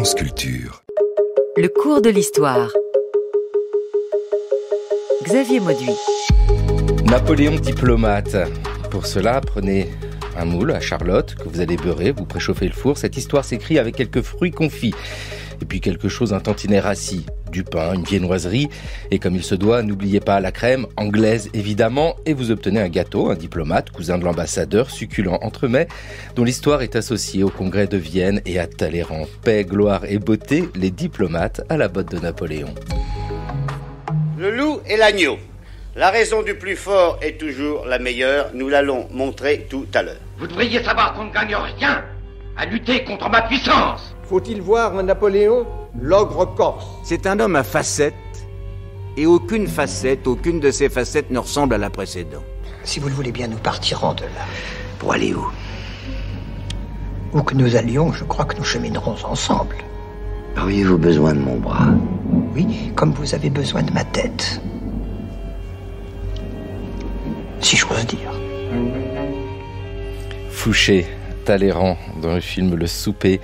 France Culture. Le cours de l'histoire. Xavier Mauduit. Napoléon diplomate. Pour cela, prenez un moule à Charlotte que vous allez beurrer, vous préchauffez le four. Cette histoire s'écrit avec quelques fruits confits. Et puis quelque chose, un tantinet rassis, du pain, une viennoiserie. Et comme il se doit, n'oubliez pas la crème, anglaise évidemment. Et vous obtenez un gâteau, un diplomate, cousin de l'ambassadeur, succulent entremets, dont l'histoire est associée au congrès de Vienne et à Talleyrand. Paix, gloire et beauté, les diplomates à la botte de Napoléon. Le loup et l'agneau. La raison du plus fort est toujours la meilleure. Nous l'allons montrer tout à l'heure. Vous devriez savoir qu'on ne gagne rien à lutter contre ma puissance. Faut-il voir un Napoléon, l'ogre corse? C'est un homme à facettes, et aucune de ces facettes ne ressemble à la précédente. Si vous le voulez bien, nous partirons de là. Pour aller où? Où que nous allions, je crois que nous cheminerons ensemble. Auriez-vous besoin de mon bras? Oui, comme vous avez besoin de ma tête. Si j'ose dire. Fouché, Talleyrand, dans le film Le Souper.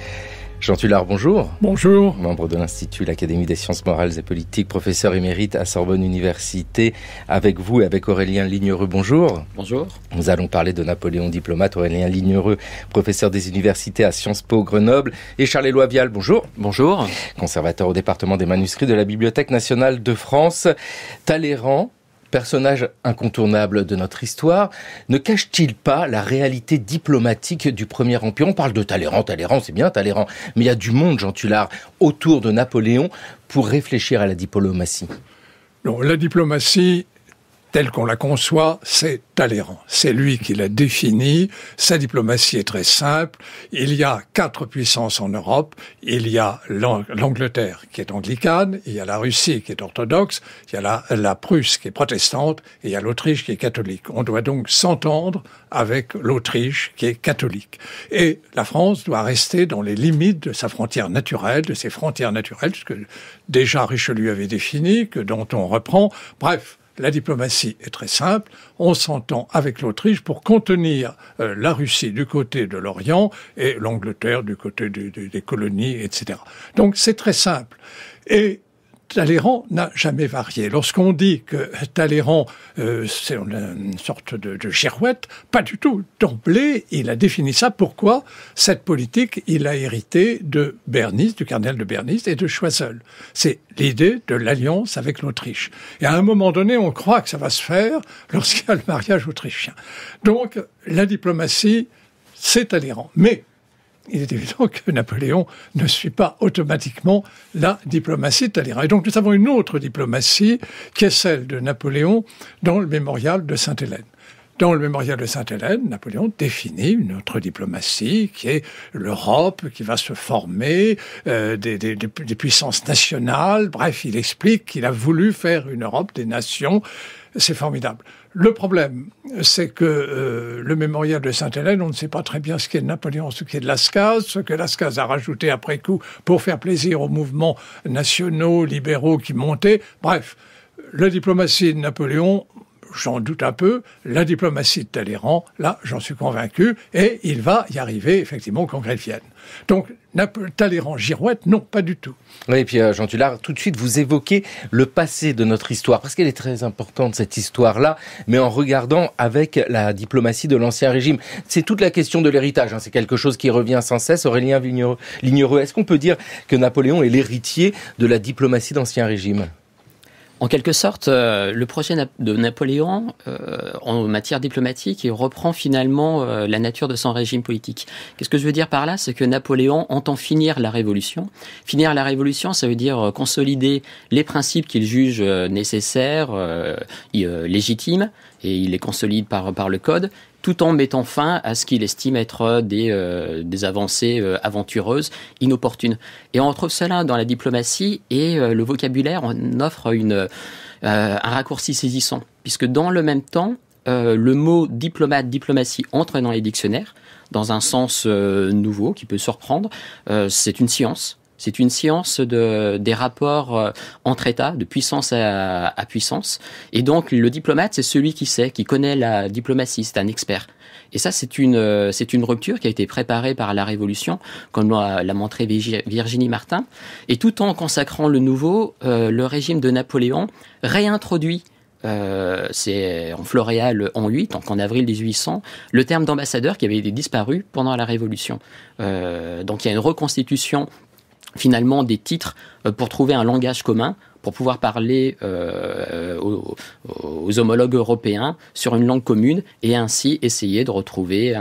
Jean Tullard, bonjour. Bonjour. Membre de l'Institut, l'Académie des sciences morales et politiques, professeur émérite à Sorbonne Université. Avec vous et avec Aurélien Lignereux, bonjour. Bonjour. Nous allons parler de Napoléon diplomate. Aurélien Lignereux, professeur des universités à Sciences Po Grenoble. Et Charles-Éloi Vial, bonjour. Bonjour. Conservateur au département des manuscrits de la Bibliothèque nationale de France. Talleyrand, personnage incontournable de notre histoire, ne cache-t-il pas la réalité diplomatique du Premier Empire? On parle de Talleyrand, c'est bien Talleyrand, mais il y a du monde, Jean Tullard, autour de Napoléon pour réfléchir à la diplomatie. Non, la diplomatie, telle qu'on la conçoit, c'est Talleyrand. C'est lui qui l'a définie. Sa diplomatie est très simple. Il y a 4 puissances en Europe. Il y a l'Angleterre qui est anglicane, il y a la Russie qui est orthodoxe, il y a la Prusse qui est protestante, et il y a l'Autriche qui est catholique. On doit donc s'entendre avec l'Autriche qui est catholique. Et la France doit rester dans les limites de sa frontière naturelle, de ses frontières naturelles, ce que déjà Richelieu avait défini, dont on reprend. Bref. La diplomatie est très simple, on s'entend avec l'Autriche pour contenir la Russie du côté de l'Orient et l'Angleterre du côté des colonies, etc. Donc c'est très simple. Et Talleyrand n'a jamais varié. Lorsqu'on dit que Talleyrand, c'est une sorte de girouette, pas du tout. D'emblée, il a défini ça. Pourquoi? Cette politique, il a hérité de Bernis, du cardinal de Bernis et de Choiseul. C'est l'idée de l'alliance avec l'Autriche. Et à un moment donné, on croit que ça va se faire lorsqu'il y a le mariage autrichien. Donc, la diplomatie, c'est Talleyrand. Mais il est évident que Napoléon ne suit pas automatiquement la diplomatie de Talleyrand. Et donc nous avons une autre diplomatie qui est celle de Napoléon dans le mémorial de Sainte-Hélène. Dans le mémorial de Sainte-Hélène, Napoléon définit une autre diplomatie qui est l'Europe, qui va se former, des puissances nationales. Bref, il explique qu'il a voulu faire une Europe des nations. C'est formidable. Le problème, c'est que le mémorial de Sainte-Hélène, on ne sait pas très bien ce qu'est de Napoléon, ce qu'est de Lascaz, ce que Lascaz a rajouté après coup pour faire plaisir aux mouvements nationaux, libéraux qui montaient. Bref, la diplomatie de Napoléon, j'en doute un peu. La diplomatie de Talleyrand, là, j'en suis convaincu. Et il va y arriver, effectivement, au congrès de Vienne. Donc, Talleyrand, girouette, non, pas du tout. Oui, et puis Jean Tullard, tout de suite, vous évoquez le passé de notre histoire, parce qu'elle est très importante, cette histoire-là, mais en regardant avec la diplomatie de l'Ancien Régime. C'est toute la question de l'héritage, c'est quelque chose qui revient sans cesse. Aurélien Lignereux, est-ce qu'on peut dire que Napoléon est l'héritier de la diplomatie d'Ancien Régime ? En quelque sorte, le projet de Napoléon, en matière diplomatique, il reprend finalement la nature de son régime politique. Qu'est-ce que je veux dire par là? C'est que Napoléon entend finir la Révolution. Finir la Révolution, ça veut dire consolider les principes qu'il juge nécessaires, légitimes, et il les consolide par le Code, tout en mettant fin à ce qu'il estime être des avancées aventureuses, inopportunes. Et on retrouve cela dans la diplomatie, et le vocabulaire en offre un raccourci saisissant, puisque dans le même temps, le mot diplomate, diplomatie entre dans les dictionnaires, dans un sens nouveau qui peut surprendre. C'est une science. C'est une science des rapports entre États, de puissance à puissance. Et donc, le diplomate, c'est celui qui connaît la diplomatie, c'est un expert. Et ça, c'est une rupture qui a été préparée par la Révolution, comme l'a montré Virginie Martin. Et tout en consacrant le nouveau, le régime de Napoléon réintroduit, c'est en Floréal en 8, donc en avril 1800, le terme d'ambassadeur qui avait disparu pendant la Révolution. Donc il y a une reconstitution finalement des titres pour trouver un langage commun, pour pouvoir parler aux homologues européens sur une langue commune et ainsi essayer de retrouver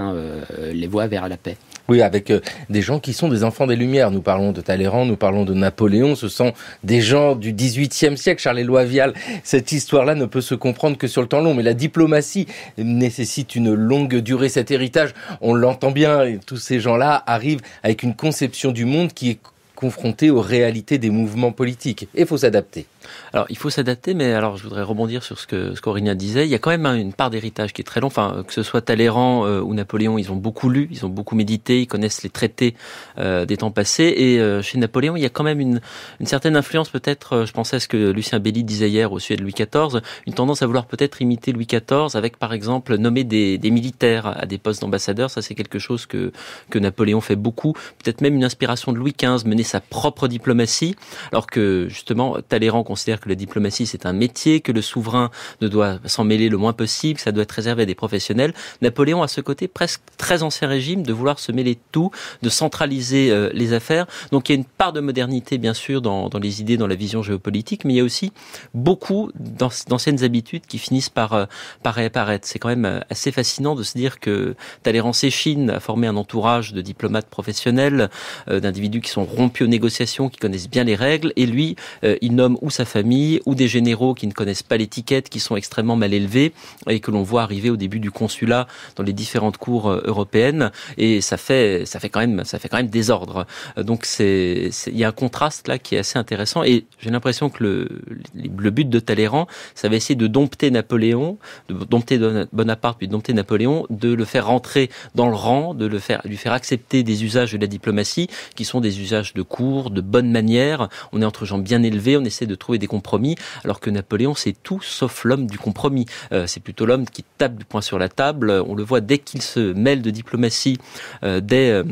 les voies vers la paix. Oui, avec des gens qui sont des enfants des Lumières. Nous parlons de Talleyrand, nous parlons de Napoléon. Ce sont des gens du XVIIIe siècle. Charles-Éloi Vial, cette histoire-là ne peut se comprendre que sur le temps long. Mais la diplomatie nécessite une longue durée. Cet héritage, on l'entend bien. Et tous ces gens-là arrivent avec une conception du monde qui est confronté aux réalités des mouvements politiques. Et il faut s'adapter. Alors, il faut s'adapter, mais alors je voudrais rebondir sur ce qu'Aurélien disait. Il y a quand même une part d'héritage qui est très long. Enfin, que ce soit Talleyrand ou Napoléon, ils ont beaucoup lu, ils ont beaucoup médité, ils connaissent les traités des temps passés. Et chez Napoléon, il y a quand même une certaine influence, peut-être, je pensais à ce que Lucien Belli disait hier au sujet de Louis XIV, une tendance à vouloir peut-être imiter Louis XIV avec, par exemple, nommer des militaires à des postes d'ambassadeurs. Ça, c'est quelque chose que Napoléon fait beaucoup. Peut-être même une inspiration de Louis XV, mener sa propre diplomatie, alors que, justement, Talleyrand considère que la diplomatie c'est un métier, que le souverain ne doit s'en mêler le moins possible, que ça doit être réservé à des professionnels. Napoléon a ce côté presque très ancien régime de vouloir se mêler de tout, de centraliser les affaires. Donc il y a une part de modernité bien sûr dans les idées, dans la vision géopolitique, mais il y a aussi beaucoup d'anciennes habitudes qui finissent par réapparaître. C'est quand même assez fascinant de se dire que Talleyrand s'échine à former un entourage de diplomates professionnels, d'individus qui sont rompus aux négociations, qui connaissent bien les règles, et lui, il nomme ou sa famille, ou des généraux qui ne connaissent pas l'étiquette, qui sont extrêmement mal élevés, et que l'on voit arriver au début du consulat dans les différentes cours européennes, et ça fait quand même désordre. Donc il y a un contraste là qui est assez intéressant, et j'ai l'impression que le but de Talleyrand, ça va essayer de dompter Napoléon, de dompter Bonaparte, puis de dompter Napoléon, de le faire rentrer dans le rang, de lui faire accepter des usages de la diplomatie, qui sont des usages de cour, de bonne manière. On est entre gens bien élevés, on essaie de trouver des compromis, alors que Napoléon, c'est tout sauf l'homme du compromis. C'est plutôt l'homme qui tape du poing sur la table. On le voit dès qu'il se mêle de diplomatie, dès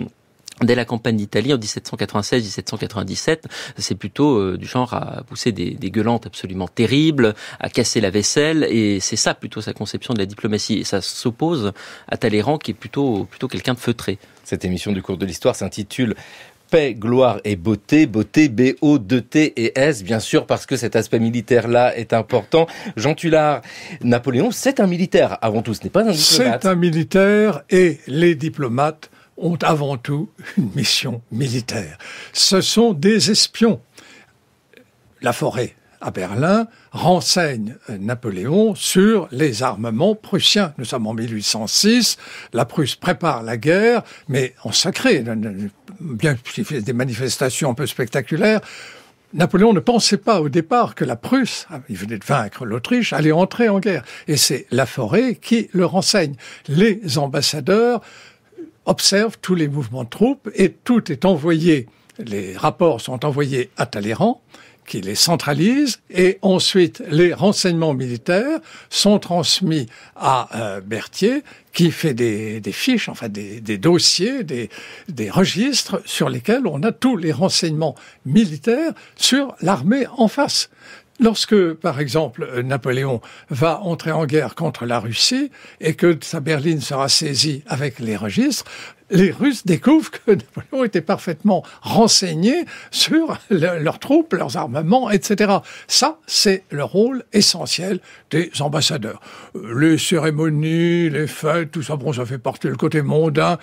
la campagne d'Italie en 1796-1797, c'est plutôt du genre à pousser des gueulantes absolument terribles, à casser la vaisselle, et c'est ça plutôt sa conception de la diplomatie. Et ça s'oppose à Talleyrand qui est plutôt quelqu'un de feutré. Cette émission du cours de l'histoire s'intitule Paix, gloire et beauté, B-O-2-T et S, bien sûr, parce que cet aspect militaire-là est important. Jean Tullard, Napoléon, c'est un militaire avant tout, ce n'est pas un diplomate. C'est un militaire, et les diplomates ont avant tout une mission militaire. Ce sont des espions. La Forêt, à Berlin, renseigne Napoléon sur les armements prussiens. Nous sommes en 1806, la Prusse prépare la guerre, mais en secret, bien qu'il fait des manifestations un peu spectaculaires. Napoléon ne pensait pas au départ que la Prusse, il venait de vaincre l'Autriche, allait entrer en guerre. Et c'est La Forêt qui le renseigne. Les ambassadeurs observent tous les mouvements de troupes et tout est envoyé, les rapports sont envoyés à Talleyrand, qui les centralise, et ensuite les renseignements militaires sont transmis à Berthier, qui fait des fiches, enfin des dossiers, des registres sur lesquels on a tous les renseignements militaires sur l'armée en face. Lorsque, par exemple, Napoléon va entrer en guerre contre la Russie et que sa berline sera saisie avec les registres, les Russes découvrent que Napoléon était parfaitement renseigné sur leurs troupes, leurs armements, etc. Ça, c'est le rôle essentiel des ambassadeurs. Les cérémonies, les fêtes, tout ça, bon, ça fait partie, le côté mondain,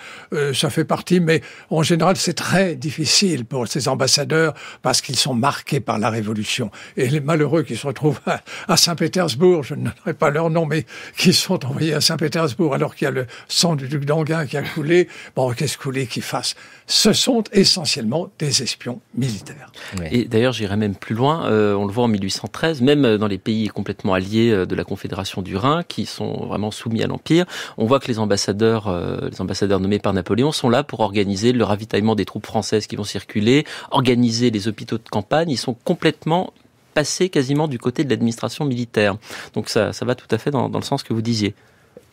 ça fait partie, mais en général, c'est très difficile pour ces ambassadeurs parce qu'ils sont marqués par la Révolution. Et les malheureux qui se retrouvent à Saint-Pétersbourg, je ne donnerai pas leur nom, mais qui sont envoyés à Saint-Pétersbourg alors qu'il y a le sang du duc d'Enghien qui a coulé, bon, qu'est-ce que vous voulez qu'ils fassent? Ce sont essentiellement des espions militaires. Ouais. Et d'ailleurs, j'irais même plus loin, on le voit en 1813, même dans les pays complètement alliés de la Confédération du Rhin, qui sont vraiment soumis à l'Empire, on voit que les ambassadeurs nommés par Napoléon sont là pour organiser le ravitaillement des troupes françaises qui vont circuler, organiser les hôpitaux de campagne. Ils sont complètement passés quasiment du côté de l'administration militaire. Donc ça va tout à fait dans le sens que vous disiez.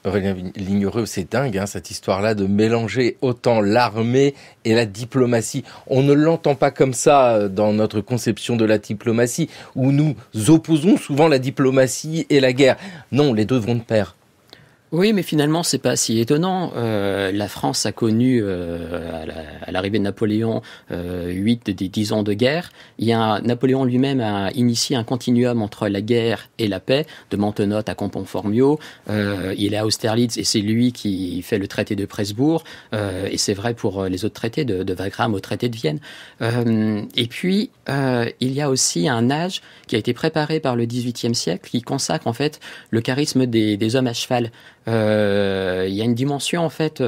Aurélien Lignereux, c'est dingue, cette histoire-là de mélanger autant l'armée et la diplomatie. On ne l'entend pas comme ça dans notre conception de la diplomatie, où nous opposons souvent la diplomatie et la guerre. Non, les deux vont de pair. Oui, mais finalement, c'est pas si étonnant. La France a connu, à l'arrivée de Napoléon, 8 des 10 ans de guerre. Napoléon lui-même a initié un continuum entre la guerre et la paix, de Mentenotte à Campo-Formio. Il est à Austerlitz et c'est lui qui fait le traité de Presbourg. Et c'est vrai pour les autres traités, de Wagram au traité de Vienne. Et puis, il y a aussi un âge qui a été préparé par le XVIIIe siècle, qui consacre en fait le charisme des hommes à cheval. Il y a une dimension en fait,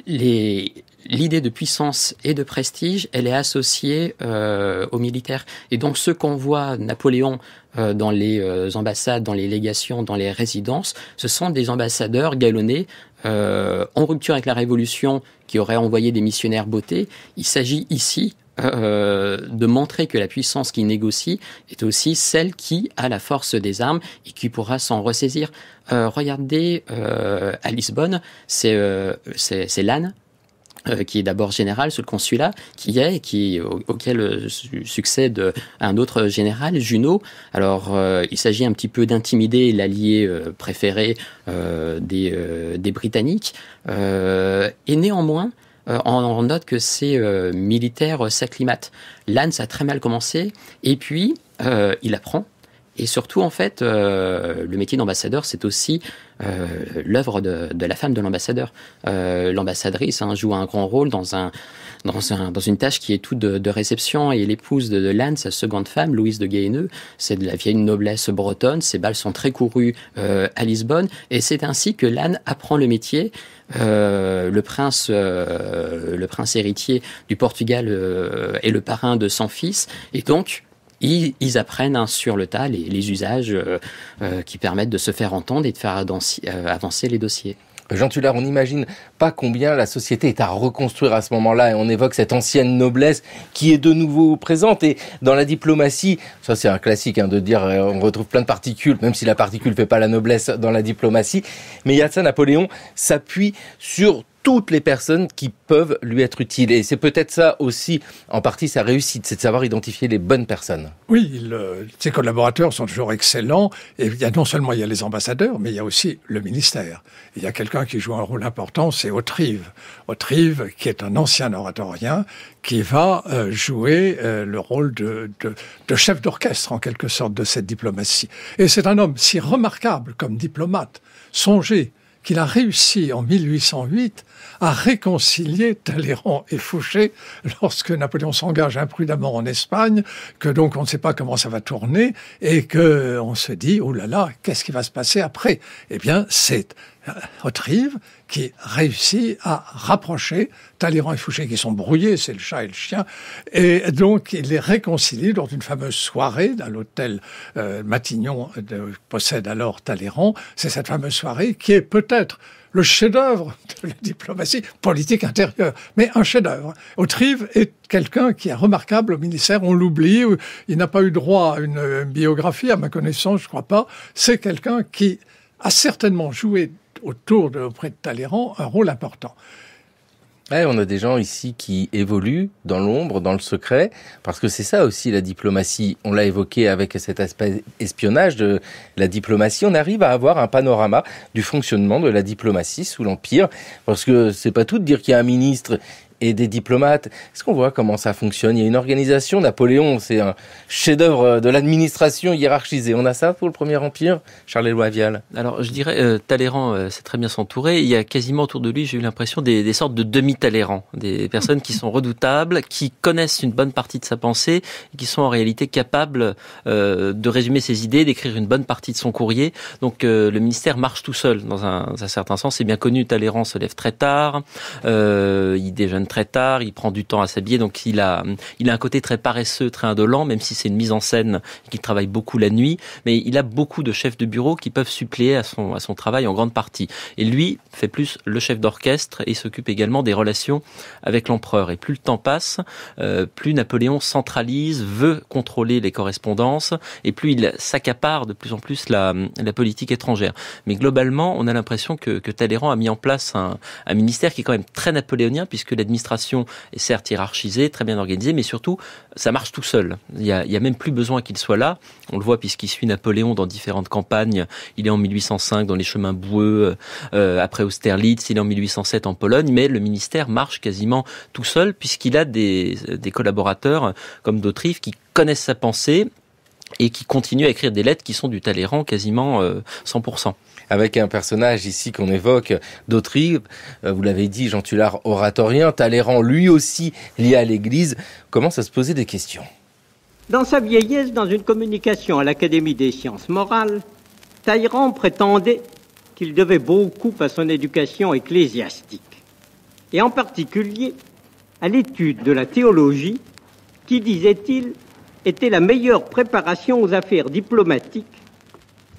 l'idée de puissance et de prestige, elle est associée aux militaires. Et donc ce qu'on voit Napoléon dans les ambassades, dans les légations, dans les résidences, ce sont des ambassadeurs galonnés en rupture avec la Révolution qui auraient envoyé des missionnaires bottés. Il s'agit ici de montrer que la puissance qui négocie est aussi celle qui a la force des armes et qui pourra s'en ressaisir. Regardez à Lisbonne, c'est Lannes, qui est d'abord général sous le consulat, auquel succède un autre général, Junot. Alors, il s'agit un petit peu d'intimider l'allié préféré des Britanniques. Et néanmoins, on note que ces militaires s'acclimatent. Lannes a très mal commencé, et puis il apprend. Et surtout, en fait, le métier d'ambassadeur, c'est aussi l'œuvre de la femme de l'ambassadeur. L'ambassadrice joue un grand rôle dans une tâche qui est toute de réception. Et l'épouse de Lannes, sa seconde femme, Louise de Guéheneux, c'est de la vieille noblesse bretonne. Ses bals sont très courus à Lisbonne. Et c'est ainsi que Lannes apprend le métier. Le prince héritier du Portugal est le parrain de son fils. Et donc, ils apprennent sur le tas les usages qui permettent de se faire entendre et de faire avancer les dossiers. Jean Tullard, on n'imagine pas combien la société est à reconstruire à ce moment-là, et on évoque cette ancienne noblesse qui est de nouveau présente. Et dans la diplomatie, ça c'est un classique de dire on retrouve plein de particules, même si la particule ne fait pas la noblesse dans la diplomatie. Mais il y a de ça, Napoléon s'appuie sur toutes les personnes qui peuvent lui être utiles. Et c'est peut-être ça aussi, en partie, sa réussite, c'est de savoir identifier les bonnes personnes. Oui, ses collaborateurs sont toujours excellents. Et non seulement il y a les ambassadeurs, mais il y a aussi le ministère. Il y a quelqu'un qui joue un rôle important, c'est Hauterive. Hauterive, qui est un ancien oratorien, qui va jouer le rôle de chef d'orchestre, en quelque sorte, de cette diplomatie. Et c'est un homme si remarquable comme diplomate. Songez qu'il a réussi en 1808 à réconcilier Talleyrand et Fouché lorsque Napoléon s'engage imprudemment en Espagne, que donc on ne sait pas comment ça va tourner et que on se dit oh là là, qu'est-ce qui va se passer après? Eh bien, c'est Hauterive qui réussit à rapprocher Talleyrand et Fouché qui sont brouillés, c'est le chat et le chien, et donc il les réconcilie lors d'une fameuse soirée à l'hôtel Matignon possède alors Talleyrand. C'est cette fameuse soirée qui est peut-être le chef-d'œuvre de la diplomatie politique intérieure, mais un chef-d'œuvre. Hauterive est quelqu'un qui est remarquable au ministère, on l'oublie, il n'a pas eu droit à une biographie, à ma connaissance, je crois pas. C'est quelqu'un qui a certainement joué auprès de Talleyrand un rôle important. Ouais, on a des gens ici qui évoluent dans l'ombre, dans le secret, parce que c'est ça aussi la diplomatie. On l'a évoqué avec cet aspect espionnage de la diplomatie. On arrive à avoir un panorama du fonctionnement de la diplomatie sous l'Empire, parce que c'est pas tout de dire qu'il y a un ministre et des diplomates. Est-ce qu'on voit comment ça fonctionne? Il y a une organisation. Napoléon, c'est un chef-d'œuvre de l'administration hiérarchisée. On a ça pour le Premier Empire, Charles-Éloi Vial? Alors, je dirais, Talleyrand sait très bien s'entourer. Il y a quasiment autour de lui, j'ai eu l'impression, des sortes de demi-Talleyrand. Des personnes qui sont redoutables, qui connaissent une bonne partie de sa pensée, et qui sont en réalité capables de résumer ses idées, d'écrire une bonne partie de son courrier. Donc, le ministère marche tout seul, dans un certain sens. C'est bien connu, Talleyrand se lève très tard, il déjeune très tard, il prend du temps à s'habiller, donc il a un côté très paresseux, très indolent, même si c'est une mise en scène et qu'il travaille beaucoup la nuit, mais il a beaucoup de chefs de bureau qui peuvent suppléer à son travail en grande partie. Et lui fait plus le chef d'orchestre et s'occupe également des relations avec l'empereur. Et plus le temps passe, plus Napoléon centralise, veut contrôler les correspondances, et plus il s'accapare de plus en plus la politique étrangère. Mais globalement, on a l'impression que Talleyrand a mis en place un ministère qui est quand même très napoléonien, puisque l'administration est certes hiérarchisée, très bien organisée, mais surtout, ça marche tout seul. Il y a même plus besoin qu'il soit là. On le voit puisqu'il suit Napoléon dans différentes campagnes. Il est en 1805 dans les chemins boueux, après Austerlitz, il est en 1807 en Pologne, mais le ministère marche quasiment tout seul, puisqu'il a des collaborateurs comme d'Hauterive qui connaissent sa pensée et qui continuent à écrire des lettres qui sont du Talleyrand quasiment 100%. Avec un personnage ici qu'on évoque, d'Hauterive, vous l'avez dit, Jean Tullard, oratorien, Talleyrand lui aussi lié à l'Église, commence à se poser des questions. Dans sa vieillesse, dans une communication à l'Académie des sciences morales, Talleyrand prétendait qu'il devait beaucoup à son éducation ecclésiastique, et en particulier à l'étude de la théologie, qui, disait-il, était la meilleure préparation aux affaires diplomatiques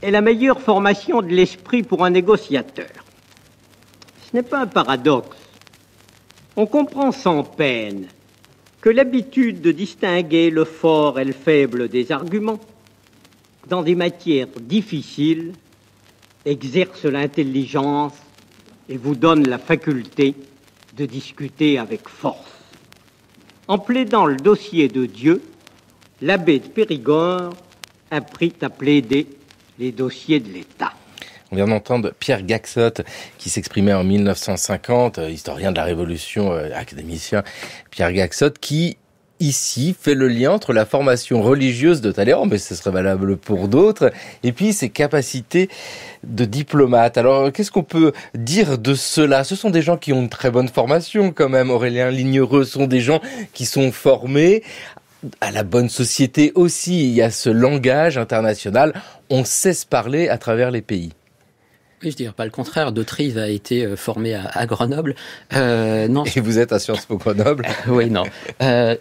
et la meilleure formation de l'esprit pour un négociateur. Ce n'est pas un paradoxe. On comprend sans peine que l'habitude de distinguer le fort et le faible des arguments dans des matières difficiles exerce l'intelligence et vous donne la faculté de discuter avec force. En plaidant le dossier de Dieu, l'abbé de Périgord apprit à plaider les dossiers de l'État. On vient d'entendre Pierre Gaxotte qui s'exprimait en 1950, historien de la Révolution, académicien Pierre Gaxotte, qui ici fait le lien entre la formation religieuse de Talleyrand, mais ce serait valable pour d'autres, et puis ses capacités de diplomate. Alors, qu'est-ce qu'on peut dire de cela? Ce sont des gens qui ont une très bonne formation quand même, Aurélien Lignereux, ce sont des gens qui sont formés à la bonne société aussi. Il y a ce langage international, on sait se parler à travers les pays. Oui, je dirais pas le contraire. D'Hauterive a été formé à Grenoble. Non. Et vous êtes à Sciences Po Grenoble. Oui, non.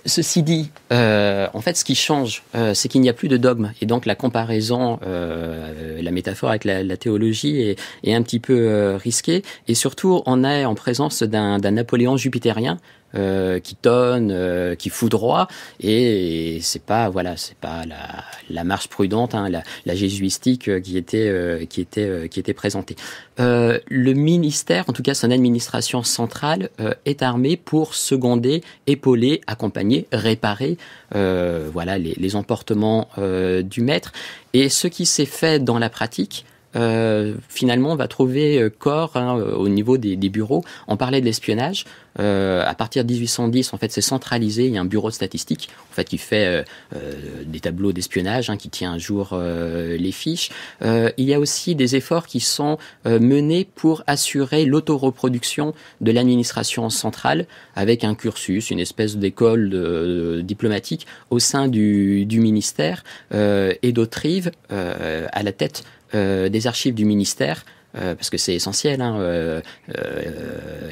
Ceci dit, en fait, ce qui change, c'est qu'il n'y a plus de dogme. Et donc, la comparaison, la métaphore avec la théologie est un petit peu risquée. Et surtout, on est en présence d'un Napoléon jupitérien, qui tonne, qui foudroie, et c'est pas la marche prudente, hein, la jésuistique qui était présentée. Le ministère, en tout cas son administration centrale, est armée pour seconder, épauler, accompagner, réparer, les emportements du maître. Et ce qui s'est fait dans la pratique, finalement, on va trouver corps au niveau des bureaux. On parlait de l'espionnage. À partir de 1810, en fait, c'est centralisé. Il y a un bureau de statistique, en fait, qui fait des tableaux d'espionnage, qui tient à jour les fiches. Il y a aussi des efforts qui sont menés pour assurer l'autoreproduction de l'administration centrale, avec un cursus, une espèce d'école diplomatique au sein du ministère, et d'Hauterive à la tête des archives du ministère, parce que c'est essentiel,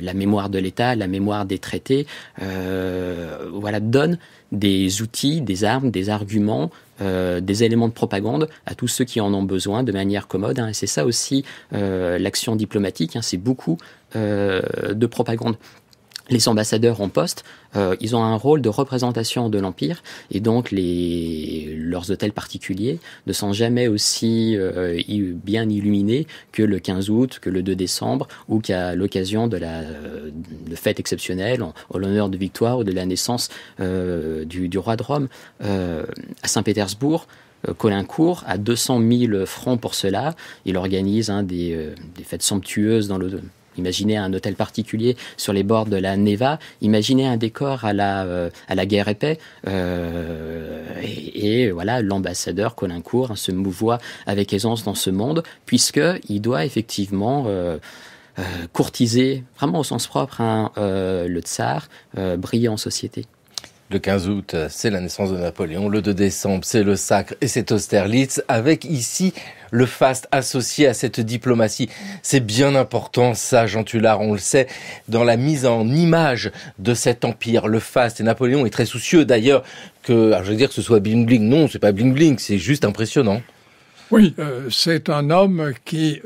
la mémoire de l'État, la mémoire des traités, donne des outils, des armes, des arguments, des éléments de propagande à tous ceux qui en ont besoin de manière commode. Et c'est ça aussi l'action diplomatique, c'est beaucoup de propagande. Les ambassadeurs en poste, ils ont un rôle de représentation de l'Empire, et donc leurs hôtels particuliers ne sont jamais aussi bien illuminés que le 15 août, que le 2 décembre, ou qu'à l'occasion de fêtes exceptionnelles, en l'honneur de victoire ou de la naissance du roi de Rome. À Saint-Pétersbourg, Caulaincourt a 200 000 francs pour cela. Il organise des fêtes somptueuses dans le Imaginez un hôtel particulier sur les bords de la Neva. Imaginez un décor à la Guerre et Paix. Et voilà, l'ambassadeur Caulaincourt se mouvoit avec aisance dans ce monde, puisqu'il doit effectivement courtiser, vraiment au sens propre, le tsar, briller en société. Le 15 août, c'est la naissance de Napoléon. Le 2 décembre, c'est le sacre et c'est Austerlitz, avec ici le faste associé à cette diplomatie. C'est bien important, ça, Jean Tullard, on le sait, dans la mise en image de cet empire. Le faste, et Napoléon est très soucieux d'ailleurs que, alors je veux dire que ce soit bling-bling. Non, c'est pas bling-bling, c'est juste impressionnant. Oui, c'est un homme qui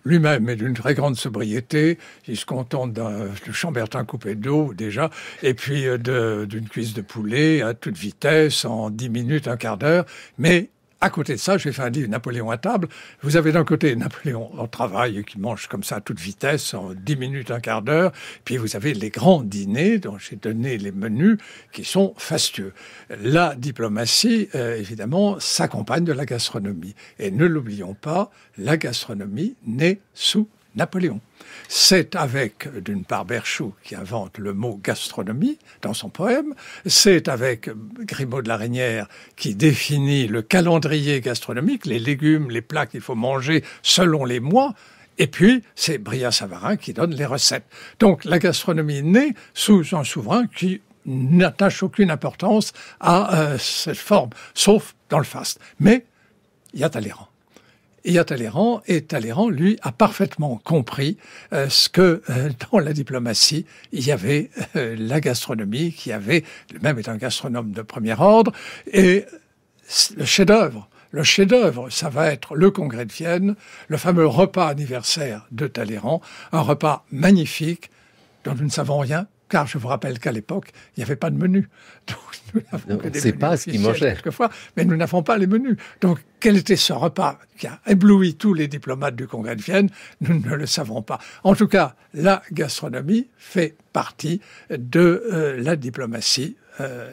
lui-même est d'une très grande sobriété. Il se contente d'un chambertin coupé d'eau déjà, et puis d'une cuisse de poulet à toute vitesse en 10 minutes, un quart d'heure. Mais à côté de ça, j'ai fait un livre Napoléon à table. Vous avez d'un côté Napoléon en travail qui mange comme ça à toute vitesse en 10 minutes, un quart d'heure. Puis vous avez les grands dîners dont j'ai donné les menus qui sont fastueux. La diplomatie, évidemment, s'accompagne de la gastronomie. Et ne l'oublions pas, la gastronomie naît sous Napoléon. C'est avec, d'une part, Berchoux qui invente le mot gastronomie dans son poème. C'est avec Grimaud de la Reynière qui définit le calendrier gastronomique, les légumes, les plats qu'il faut manger selon les mois. Et puis, c'est Brillat-Savarin qui donne les recettes. Donc, la gastronomie naît sous un souverain qui n'attache aucune importance à cette forme, sauf dans le faste. Mais il y a Talleyrand. Il y a Talleyrand, et Talleyrand, lui, a parfaitement compris ce que dans la diplomatie, il y avait la gastronomie, qui avait, lui-même est un gastronome de premier ordre, et le chef-d'œuvre, ça va être le Congrès de Vienne, le fameux repas anniversaire de Talleyrand, un repas magnifique dont nous ne savons rien, car je vous rappelle qu'à l'époque, il n'y avait pas de menu. Donc, nous n'avons que des menus pas ce qu'ils mangeaient quelquefois, mais nous n'avons pas les menus. Donc, quel était ce repas qui a ébloui tous les diplomates du Congrès de Vienne? Nous ne le savons pas. En tout cas, la gastronomie fait partie de la diplomatie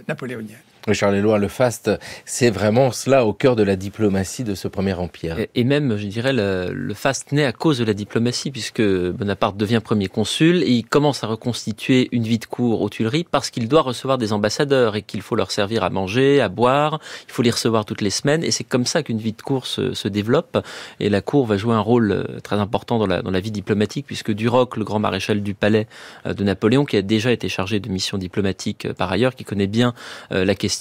napoléonienne. Charles Éloi, le faste, c'est vraiment cela au cœur de la diplomatie de ce premier empire. Et même, je dirais, le faste naît à cause de la diplomatie, puisque Bonaparte devient premier consul et il commence à reconstituer une vie de cour aux Tuileries parce qu'il doit recevoir des ambassadeurs et qu'il faut leur servir à manger, à boire, il faut les recevoir toutes les semaines, et c'est comme ça qu'une vie de cour se développe, et la cour va jouer un rôle très important dans la vie diplomatique, puisque Duroc, le grand maréchal du palais de Napoléon, qui a déjà été chargé de missions diplomatiques par ailleurs, qui connaît bien la question,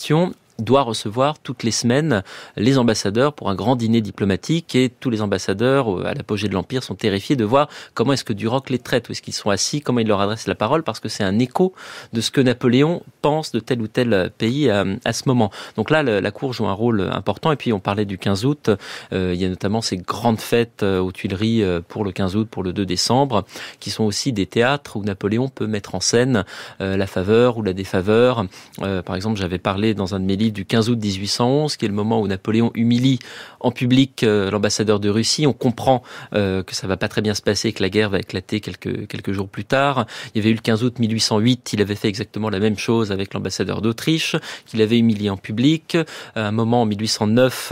doit recevoir toutes les semaines les ambassadeurs pour un grand dîner diplomatique, et tous les ambassadeurs à l'apogée de l'Empire sont terrifiés de voir comment est-ce que Duroc les traite, où est-ce qu'ils sont assis, comment il leur adresse la parole, parce que c'est un écho de ce que Napoléon pense de tel ou tel pays à ce moment. Donc là, la cour joue un rôle important, et puis on parlait du 15 août, il y a notamment ces grandes fêtes aux Tuileries pour le 15 août, pour le 2 décembre, qui sont aussi des théâtres où Napoléon peut mettre en scène la faveur ou la défaveur. Par exemple, j'avais parlé dans un de mes livres du 15 août 1811, qui est le moment où Napoléon humilie en public l'ambassadeur de Russie. On comprend que ça va pas très bien se passer, que la guerre va éclater quelques jours plus tard. Il y avait eu le 15 août 1808, il avait fait exactement la même chose avec l'ambassadeur d'Autriche, qu'il avait humilié en public. À un moment, en 1809,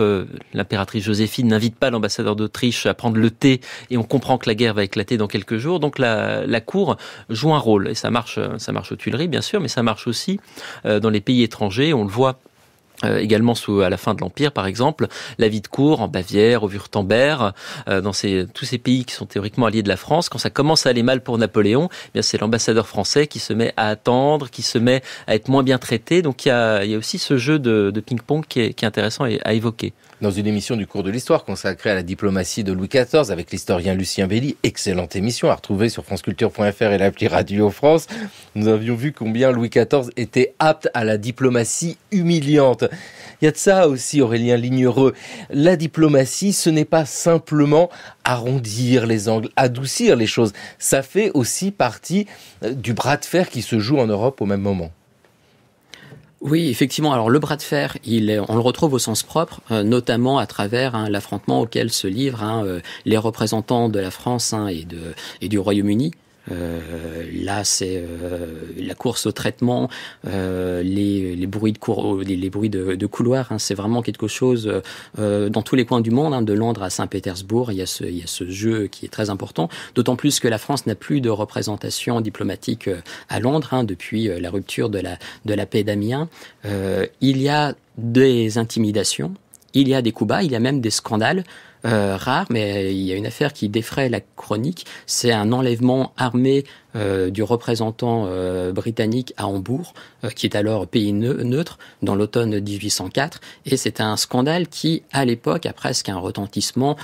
l'impératrice Joséphine n'invite pas l'ambassadeur d'Autriche à prendre le thé, et on comprend que la guerre va éclater dans quelques jours. Donc la cour joue un rôle, et ça marche aux Tuileries, bien sûr, mais ça marche aussi dans les pays étrangers. On le voit également à la fin de l'Empire, par exemple, la vie de cour en Bavière, au Wurtemberg, dans tous ces pays qui sont théoriquement alliés de la France. Quand ça commence à aller mal pour Napoléon, eh bien c'est l'ambassadeur français qui se met à attendre, qui se met à être moins bien traité. Donc il y a aussi ce jeu de ping-pong qui est intéressant à évoquer. Dans une émission du cours de l'histoire consacrée à la diplomatie de Louis XIV avec l'historien Lucien Belli, excellente émission à retrouver sur franceculture.fr et l'appli Radio France, nous avions vu combien Louis XIV était apte à la diplomatie humiliante. Il y a de ça aussi, Aurélien Lignereux. La diplomatie, ce n'est pas simplement arrondir les angles, adoucir les choses. Ça fait aussi partie du bras de fer qui se joue en Europe au même moment. Oui, effectivement. Alors le bras de fer, on le retrouve au sens propre, notamment à travers l'affrontement auquel se livrent les représentants de la France et du Royaume-Uni. Là, c'est la course au traitement, les bruits de couloir. Hein, c'est vraiment quelque chose dans tous les coins du monde. Hein, de Londres à Saint-Pétersbourg, il y a ce jeu qui est très important. D'autant plus que la France n'a plus de représentation diplomatique à Londres hein, depuis la rupture de la paix d'Amiens. Il y a des intimidations, il y a des coups bas, il y a même des scandales. Rare, mais il y a une affaire qui défraie la chronique, c'est un enlèvement armé du représentant britannique à Hambourg, qui est alors pays neutre, dans l'automne 1804, et c'est un scandale qui, à l'époque, a presque un retentissement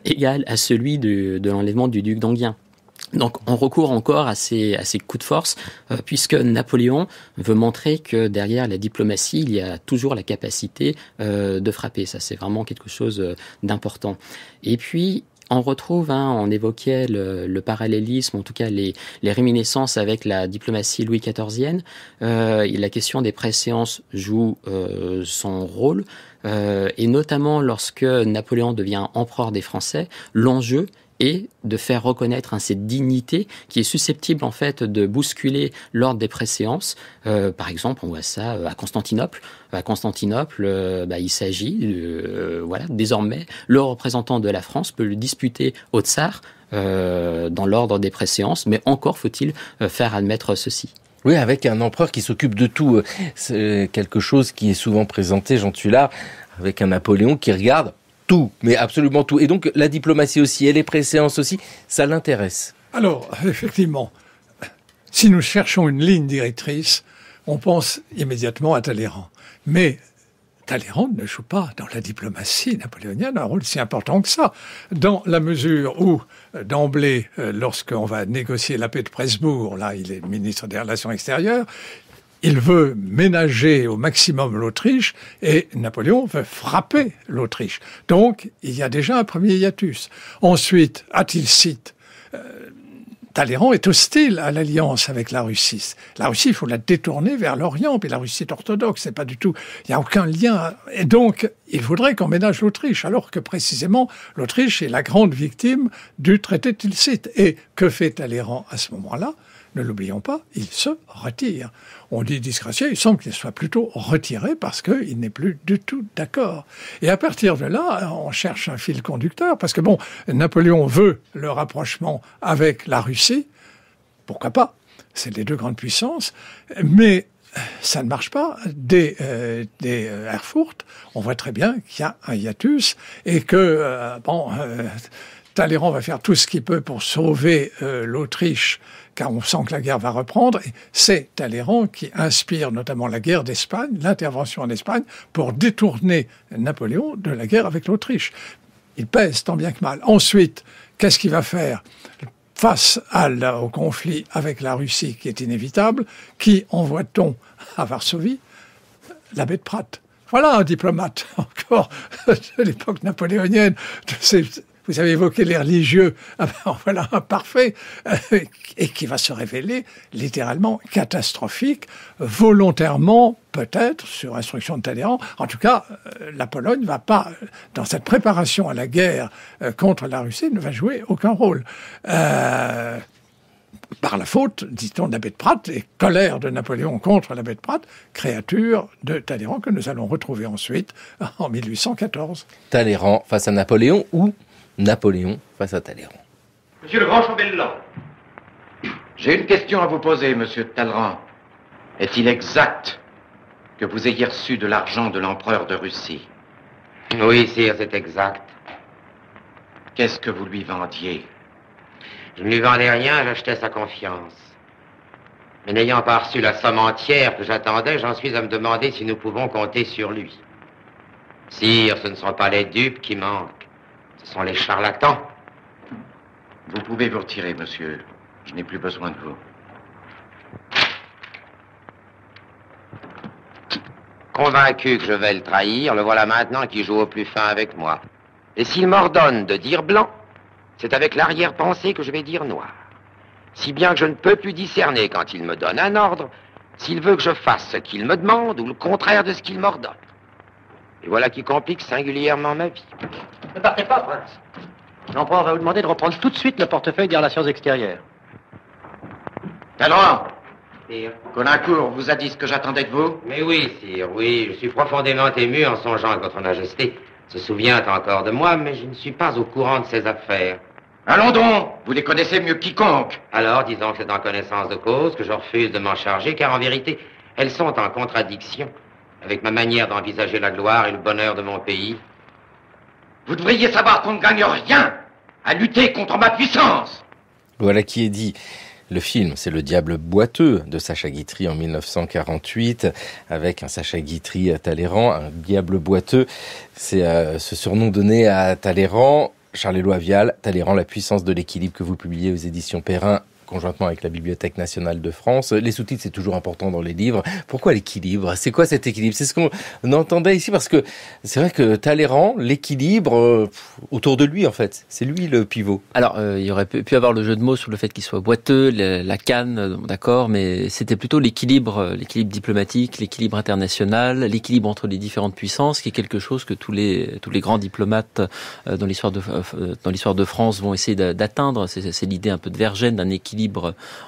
égal à celui de l'enlèvement du duc d'Enghien. Donc on recourt encore à ces coups de force, puisque Napoléon veut montrer que derrière la diplomatie, il y a toujours la capacité de frapper. Ça, c'est vraiment quelque chose d'important. Et puis, on retrouve, on évoquait le parallélisme, en tout cas les réminiscences avec la diplomatie Louis XIVienne. La question des préséances joue son rôle, et notamment lorsque Napoléon devient empereur des Français, l'enjeu et de faire reconnaître cette dignité qui est susceptible en fait de bousculer l'ordre des préséances. Par exemple, on voit ça à Constantinople. À Constantinople, il s'agit, désormais, le représentant de la France peut le disputer au tsar dans l'ordre des préséances, mais encore faut-il faire admettre ceci. Oui, avec un empereur qui s'occupe de tout. C'est quelque chose qui est souvent présenté, Jean Tullard, avec un Napoléon qui regarde tout, mais absolument tout. Et donc, la diplomatie aussi, et les préséances aussi, ça l'intéresse. Alors, effectivement, si nous cherchons une ligne directrice, on pense immédiatement à Talleyrand. Mais Talleyrand ne joue pas dans la diplomatie napoléonienne un rôle si important que ça. Dans la mesure où, d'emblée, lorsqu'on va négocier la paix de Presbourg, là, il est ministre des Relations extérieures, il veut ménager au maximum l'Autriche et Napoléon veut frapper l'Autriche. Donc, il y a déjà un premier hiatus. Ensuite, à Tilsit, Talleyrand est hostile à l'alliance avec la Russie. La Russie, il faut la détourner vers l'Orient, puis la Russie est orthodoxe, c'est pas du tout, il n'y a aucun lien. Et donc, il faudrait qu'on ménage l'Autriche, alors que précisément, l'Autriche est la grande victime du traité de Tilsit. Et que fait Talleyrand à ce moment-là ? Ne l'oublions pas, il se retire. On dit disgracié, il semble qu'il soit plutôt retiré parce qu'il n'est plus du tout d'accord. Et à partir de là, on cherche un fil conducteur, parce que bon, Napoléon veut le rapprochement avec la Russie, pourquoi pas, c'est les deux grandes puissances, mais ça ne marche pas. Dès Erfurt, on voit très bien qu'il y a un hiatus et que, Talleyrand va faire tout ce qu'il peut pour sauver l'Autriche, car on sent que la guerre va reprendre. Et c'est Talleyrand qui inspire notamment la guerre d'Espagne, l'intervention en Espagne, pour détourner Napoléon de la guerre avec l'Autriche. Il pèse tant bien que mal. Ensuite, qu'est-ce qu'il va faire ? Face au conflit avec la Russie qui est inévitable, qui envoie-t-on à Varsovie ? L'abbé de Pratt. Voilà un diplomate, encore de l'époque napoléonienne. Vous avez évoqué les religieux, voilà un parfait, et qui va se révéler littéralement catastrophique, volontairement, peut-être, sur instruction de Talleyrand. En tout cas, la Pologne ne va pas, dans cette préparation à la guerre contre la Russie, ne va jouer aucun rôle. Par la faute, dit-on, de l'abbé de Pratt, et colère de Napoléon contre l'abbé de Pratt, créature de Talleyrand que nous allons retrouver ensuite en 1814. Talleyrand face à Napoléon ou Napoléon face à Talleyrand. Monsieur le grand chambellan, j'ai une question à vous poser, monsieur Talleyrand. Est-il exact que vous ayez reçu de l'argent de l'empereur de Russie? Oui, sire, c'est exact. Qu'est-ce que vous lui vendiez? Je ne lui vendais rien, j'achetais sa confiance. Mais n'ayant pas reçu la somme entière que j'attendais, j'en suis à me demander si nous pouvons compter sur lui. Sire, ce ne sont pas les dupes qui manquent. Ce sont les charlatans. Vous pouvez vous retirer, monsieur. Je n'ai plus besoin de vous. Convaincu que je vais le trahir, le voilà maintenant qui joue au plus fin avec moi. Et s'il m'ordonne de dire blanc, c'est avec l'arrière-pensée que je vais dire noir. Si bien que je ne peux plus discerner quand il me donne un ordre, s'il veut que je fasse ce qu'il me demande ou le contraire de ce qu'il m'ordonne. Et voilà qui complique singulièrement ma vie. Ne partez pas, prince. L'empereur va vous demander de reprendre tout de suite le portefeuille des relations extérieures. Talleyrand, Colincourt vous a dit ce que j'attendais de vous? Mais oui, sire, oui. Je suis profondément ému en songeant que votre majesté se souvient encore de moi, mais je ne suis pas au courant de ses affaires. Allons donc, vous les connaissez mieux que quiconque. Alors, disons que c'est en connaissance de cause que je refuse de m'en charger, car en vérité, elles sont en contradiction avec ma manière d'envisager la gloire et le bonheur de mon pays. Vous devriez savoir qu'on ne gagne rien à lutter contre ma puissance. Voilà qui est dit. Le film, c'est Le Diable boiteux de Sacha Guitry en 1948, avec un Sacha Guitry à Talleyrand, un diable boiteux. C'est ce surnom donné à Talleyrand. Charles-Éloi Vial, Talleyrand, la puissance de l'équilibre, que vous publiez aux éditions Perrin, conjointement avec la Bibliothèque nationale de France. Les sous-titres, c'est toujours important dans les livres. Pourquoi l'équilibre? C'est quoi cet équilibre? C'est ce qu'on entendait ici, parce que c'est vrai que Talleyrand, l'équilibre autour de lui, en fait, c'est lui le pivot. Alors, il y aurait pu avoir le jeu de mots sur le fait qu'il soit boiteux, la canne, d'accord, mais c'était plutôt l'équilibre diplomatique, l'équilibre international, l'équilibre entre les différentes puissances, qui est quelque chose que tous les grands diplomates dans l'histoire de France vont essayer d'atteindre. C'est l'idée un peu de Vergennes, d'un équilibre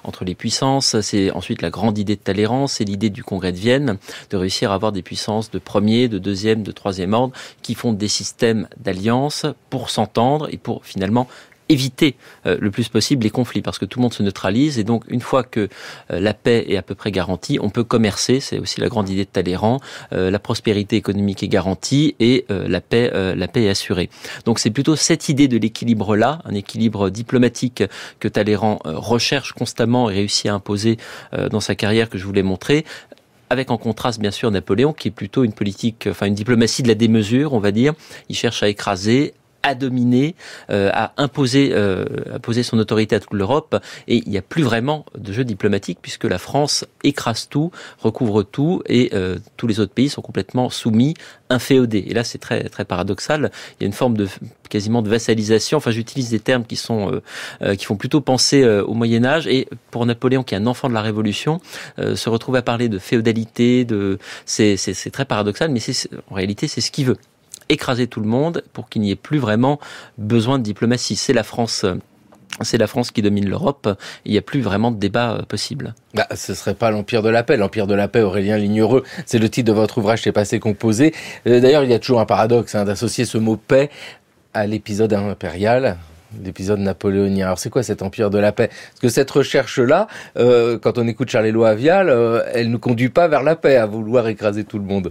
entre les puissances. C'est ensuite la grande idée de Talleyrand, c'est l'idée du Congrès de Vienne, de réussir à avoir des puissances de premier, de deuxième, de troisième ordre, qui font des systèmes d'alliance pour s'entendre et pour finalement éviter le plus possible les conflits, parce que tout le monde se neutralise, et donc une fois que la paix est à peu près garantie, on peut commercer. C'est aussi la grande idée de Talleyrand. La prospérité économique est garantie et la paix est assurée. Donc c'est plutôt cette idée de l'équilibre-là, un équilibre diplomatique que Talleyrand recherche constamment et réussit à imposer dans sa carrière, que je voulais montrer. Avec en contraste, bien sûr, Napoléon, qui est plutôt une diplomatie de la démesure, on va dire. Il cherche à écraser, à dominer, à imposer son autorité à toute l'Europe, et il n'y a plus vraiment de jeu diplomatique, puisque la France écrase tout, recouvre tout, et tous les autres pays sont complètement soumis, inféodés. Et là, c'est très très paradoxal. Il y a une forme quasiment de vassalisation. Enfin, j'utilise des termes qui font plutôt penser au Moyen Âge. Et pour Napoléon, qui est un enfant de la Révolution, se retrouver à parler de féodalité, c'est très paradoxal, mais en réalité, c'est ce qu'il veut. Écraser tout le monde pour qu'il n'y ait plus vraiment besoin de diplomatie. C'est la France qui domine l'Europe. Il n'y a plus vraiment de débat possible. Ce serait pas l'Empire de la paix. L'Empire de la paix, Aurélien Lignereux, c'est le titre de votre ouvrage, C'est passé composé. D'ailleurs, il y a toujours un paradoxe d'associer ce mot paix à l'épisode impérial, l'épisode napoléonien. Alors c'est quoi cet Empire de la paix? Parce que cette recherche-là, quand on écoute Charles-Éloi Vial, elle ne conduit pas vers la paix, à vouloir écraser tout le monde.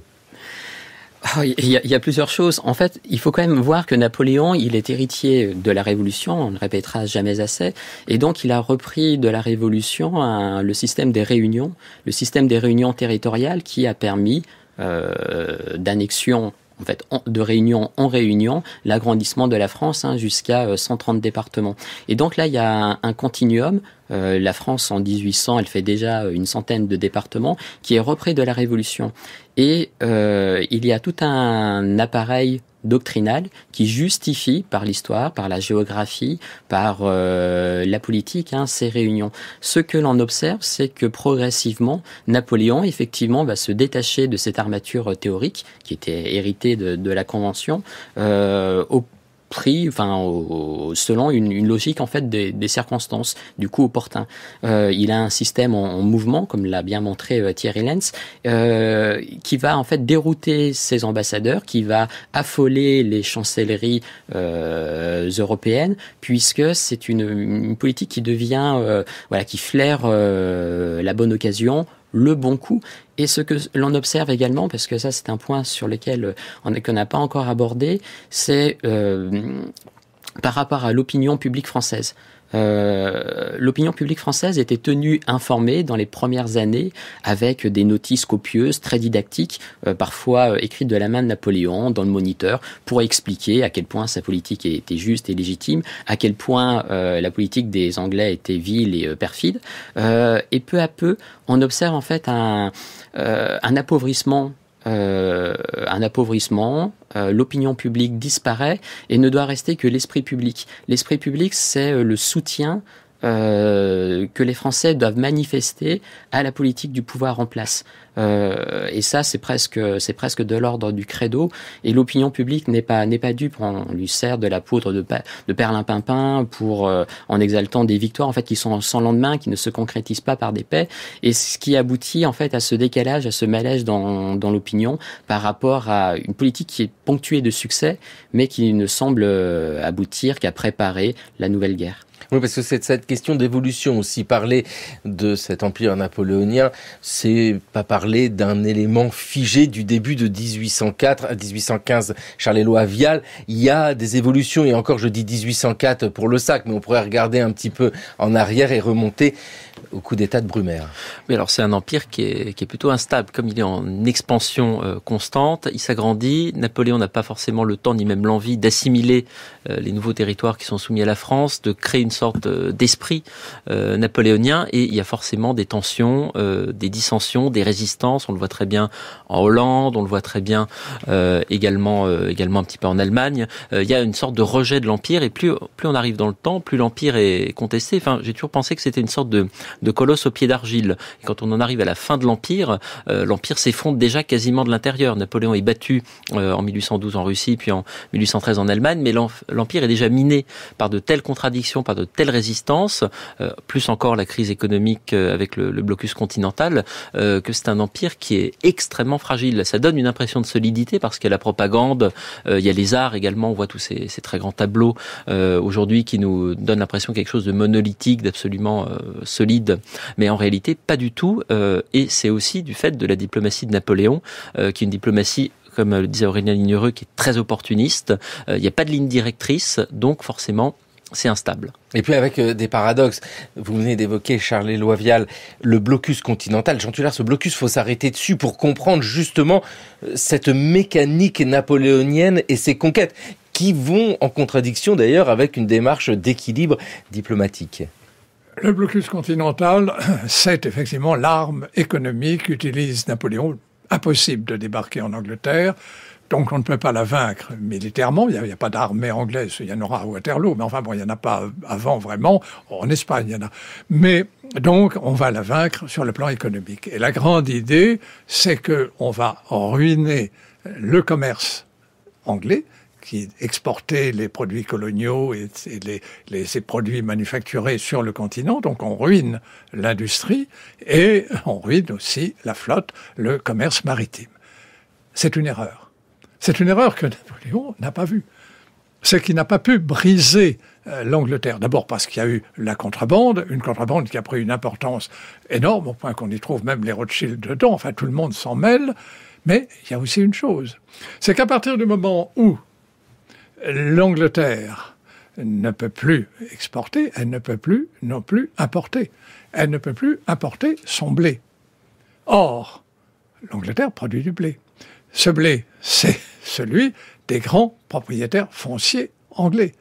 Il y a plusieurs choses. En fait, il faut quand même voir que Napoléon, il est héritier de la Révolution, on ne répétera jamais assez, et donc il a repris de la Révolution le système des réunions territoriales qui a permis d'annexion, en fait, de réunion en réunion, l'agrandissement de la France jusqu'à 130 départements. Et donc là, il y a un continuum. La France, en 1800, elle fait déjà une centaine de départements, qui est repris de la Révolution. Et il y a tout un appareil doctrinal qui justifie par l'histoire, par la géographie, par la politique, ces réunions. Ce que l'on observe, c'est que progressivement, Napoléon, effectivement, va se détacher de cette armature théorique qui était héritée de la Convention selon une logique en fait des circonstances, du coup opportun. Il a un système en mouvement, comme l'a bien montré Thierry Lenz, qui va en fait dérouter ses ambassadeurs, qui va affoler les chancelleries européennes, puisque c'est une politique qui devient qui flaire la bonne occasion, le bon coup. Et ce que l'on observe également, parce que ça c'est un point sur lequel qu'on n'a pas encore abordé, c'est par rapport à l'opinion publique française. L'opinion publique française était tenue informée dans les premières années avec des notices copieuses, très didactiques, parfois écrites de la main de Napoléon dans le Moniteur, pour expliquer à quel point sa politique était juste et légitime, à quel point la politique des Anglais était vile et perfide. Et peu à peu, on observe en fait un appauvrissement. L'opinion publique disparaît et ne doit rester que l'esprit public. L'esprit public, c'est le soutien que les Français doivent manifester à la politique du pouvoir en place. Et ça, c'est presque de l'ordre du credo. Et l'opinion publique n'est pas dupe. On lui sert de la poudre de perlimpinpin pour en exaltant des victoires en fait qui sont sans lendemain, qui ne se concrétisent pas par des paix. Et ce qui aboutit en fait à ce décalage, à ce malaise dans l'opinion par rapport à une politique qui est ponctuée de succès, mais qui ne semble aboutir qu'à préparer la nouvelle guerre. Oui, parce que c'est cette question d'évolution aussi. Parler de cet empire napoléonien, c'est pas parler d'un élément figé du début de 1804 à 1815. Charles-Éloi Vial, il y a des évolutions, et encore je dis 1804 pour le sac, mais on pourrait regarder un petit peu en arrière et remonter au coup d'État de Brumaire. Oui, alors c'est un empire qui est plutôt instable, comme il est en expansion constante, il s'agrandit. Napoléon n'a pas forcément le temps ni même l'envie d'assimiler les nouveaux territoires qui sont soumis à la France, de créer une sorte d'esprit napoléonien, et il y a forcément des tensions, des dissensions, des résistances. On le voit très bien en Hollande, on le voit très bien également un petit peu en Allemagne. Il y a une sorte de rejet de l'empire, et plus on arrive dans le temps, plus l'empire est contesté. Enfin, j'ai toujours pensé que c'était une sorte de colosse au pied d'argile. Et quand on en arrive à la fin de l'empire, l'empire s'effondre déjà quasiment de l'intérieur. Napoléon est battu en 1812 en Russie, puis en 1813 en Allemagne, mais l'empire est déjà miné par de telles contradictions, par de telles résistances, plus encore la crise économique avec le blocus continental, que c'est un empire qui est extrêmement fragile. Ça donne une impression de solidité parce qu'il y a la propagande, il y a les arts également, on voit tous ces très grands tableaux aujourd'hui qui nous donnent l'impression quelque chose de monolithique, d'absolument solide, mais en réalité pas du tout, et c'est aussi du fait de la diplomatie de Napoléon, qui est une diplomatie, comme le disait Aurélien Lignereux, qui est très opportuniste. Il n'y a pas de ligne directrice, donc forcément c'est instable. Et puis avec des paradoxes, vous venez d'évoquer Charles-Éloi Vial, le blocus continental. Jean Tullard, ce blocus, faut s'arrêter dessus pour comprendre justement cette mécanique napoléonienne et ses conquêtes, qui vont en contradiction d'ailleurs avec une démarche d'équilibre diplomatique. Le blocus continental, c'est effectivement l'arme économique qu'utilise Napoléon. Impossible de débarquer en Angleterre, donc on ne peut pas la vaincre militairement. Il n'y a pas d'armée anglaise, il y en aura à Waterloo, mais enfin bon, il n'y en a pas avant vraiment. En Espagne, il y en a. Mais donc, on va la vaincre sur le plan économique. Et la grande idée, c'est qu'on va ruiner le commerce anglais, qui exportait les produits coloniaux et ces produits manufacturés sur le continent. Donc on ruine l'industrie et on ruine aussi la flotte, le commerce maritime. C'est une erreur. C'est une erreur que Napoléon n'a pas vue. C'est qu'il n'a pas pu briser l'Angleterre. D'abord parce qu'il y a eu la contrebande, une contrebande qui a pris une importance énorme, au point qu'on y trouve même les Rothschild dedans. Enfin, tout le monde s'en mêle. Mais il y a aussi une chose. C'est qu'à partir du moment où l'Angleterre ne peut plus exporter, elle ne peut plus non plus importer. Elle ne peut plus importer son blé. Or, l'Angleterre produit du blé. Ce blé, c'est celui des grands propriétaires fonciers anglais.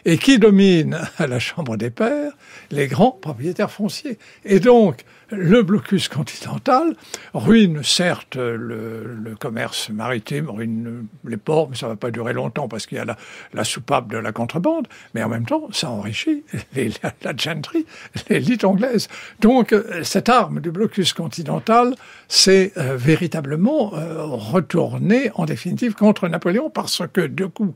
Et qui domine à la Chambre des Pairs? Les grands propriétaires fonciers. Et donc, le blocus continental ruine certes le commerce maritime, ruine les ports, mais ça ne va pas durer longtemps parce qu'il y a la soupape de la contrebande, mais en même temps, ça enrichit la gentry, l'élite anglaise. Donc, cette arme du blocus continental, c'est véritablement retourné en définitive contre Napoléon parce que, du coup,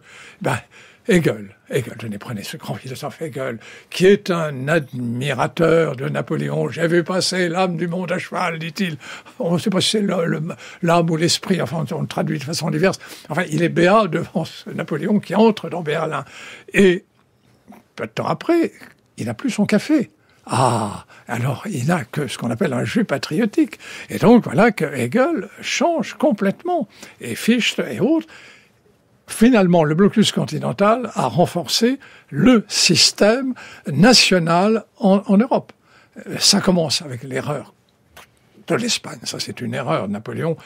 Hegel, tenez, prenez ce grand philosophe Hegel, qui est un admirateur de Napoléon. J'ai vu passer l'âme du monde à cheval, dit-il. On ne sait pas si c'est l'âme ou l'esprit, enfin, on le traduit de façon diverse. Enfin, il est béat devant ce Napoléon qui entre dans Berlin. Et peu de temps après, il n'a plus son café. Ah, alors il n'a que ce qu'on appelle un jus patriotique. Et donc, voilà que Hegel change complètement. Et Fichte et autres. Finalement, le blocus continental a renforcé le système national en Europe. Ça commence avec l'erreur de l'Espagne. Ça, c'est une erreur. Napoléon,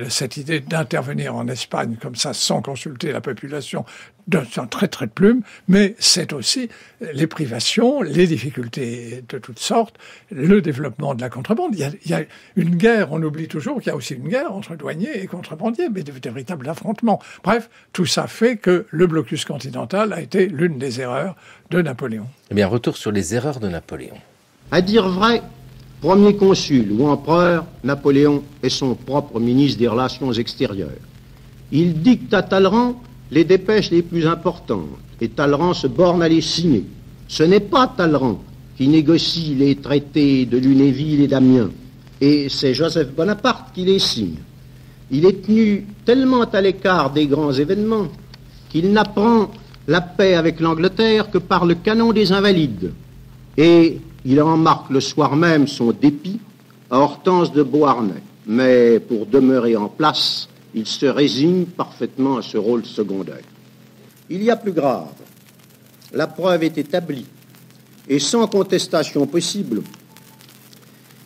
cette idée d'intervenir en Espagne comme ça, sans consulter la population, c'est un trait de plume, mais c'est aussi les privations, les difficultés de toutes sortes, le développement de la contrebande. Il y a une guerre, on oublie toujours qu'il y a aussi une guerre entre douaniers et contrebandiers, mais de véritables affrontements. Bref, tout ça fait que le blocus continental a été l'une des erreurs de Napoléon. Eh bien, retour sur les erreurs de Napoléon. À dire vrai, premier consul ou empereur, Napoléon est son propre ministre des Relations extérieures. Il dicte à Talleyrand les dépêches les plus importantes, et Talleyrand se borne à les signer. Ce n'est pas Talleyrand qui négocie les traités de Lunéville et d'Amiens, et c'est Joseph Bonaparte qui les signe. Il est tenu tellement à l'écart des grands événements qu'il n'apprend la paix avec l'Angleterre que par le canon des Invalides. Et il en marque le soir même son dépit à Hortense de Beauharnais. Mais pour demeurer en place, il se résigne parfaitement à ce rôle secondaire. Il y a plus grave. La preuve est établie, et sans contestation possible,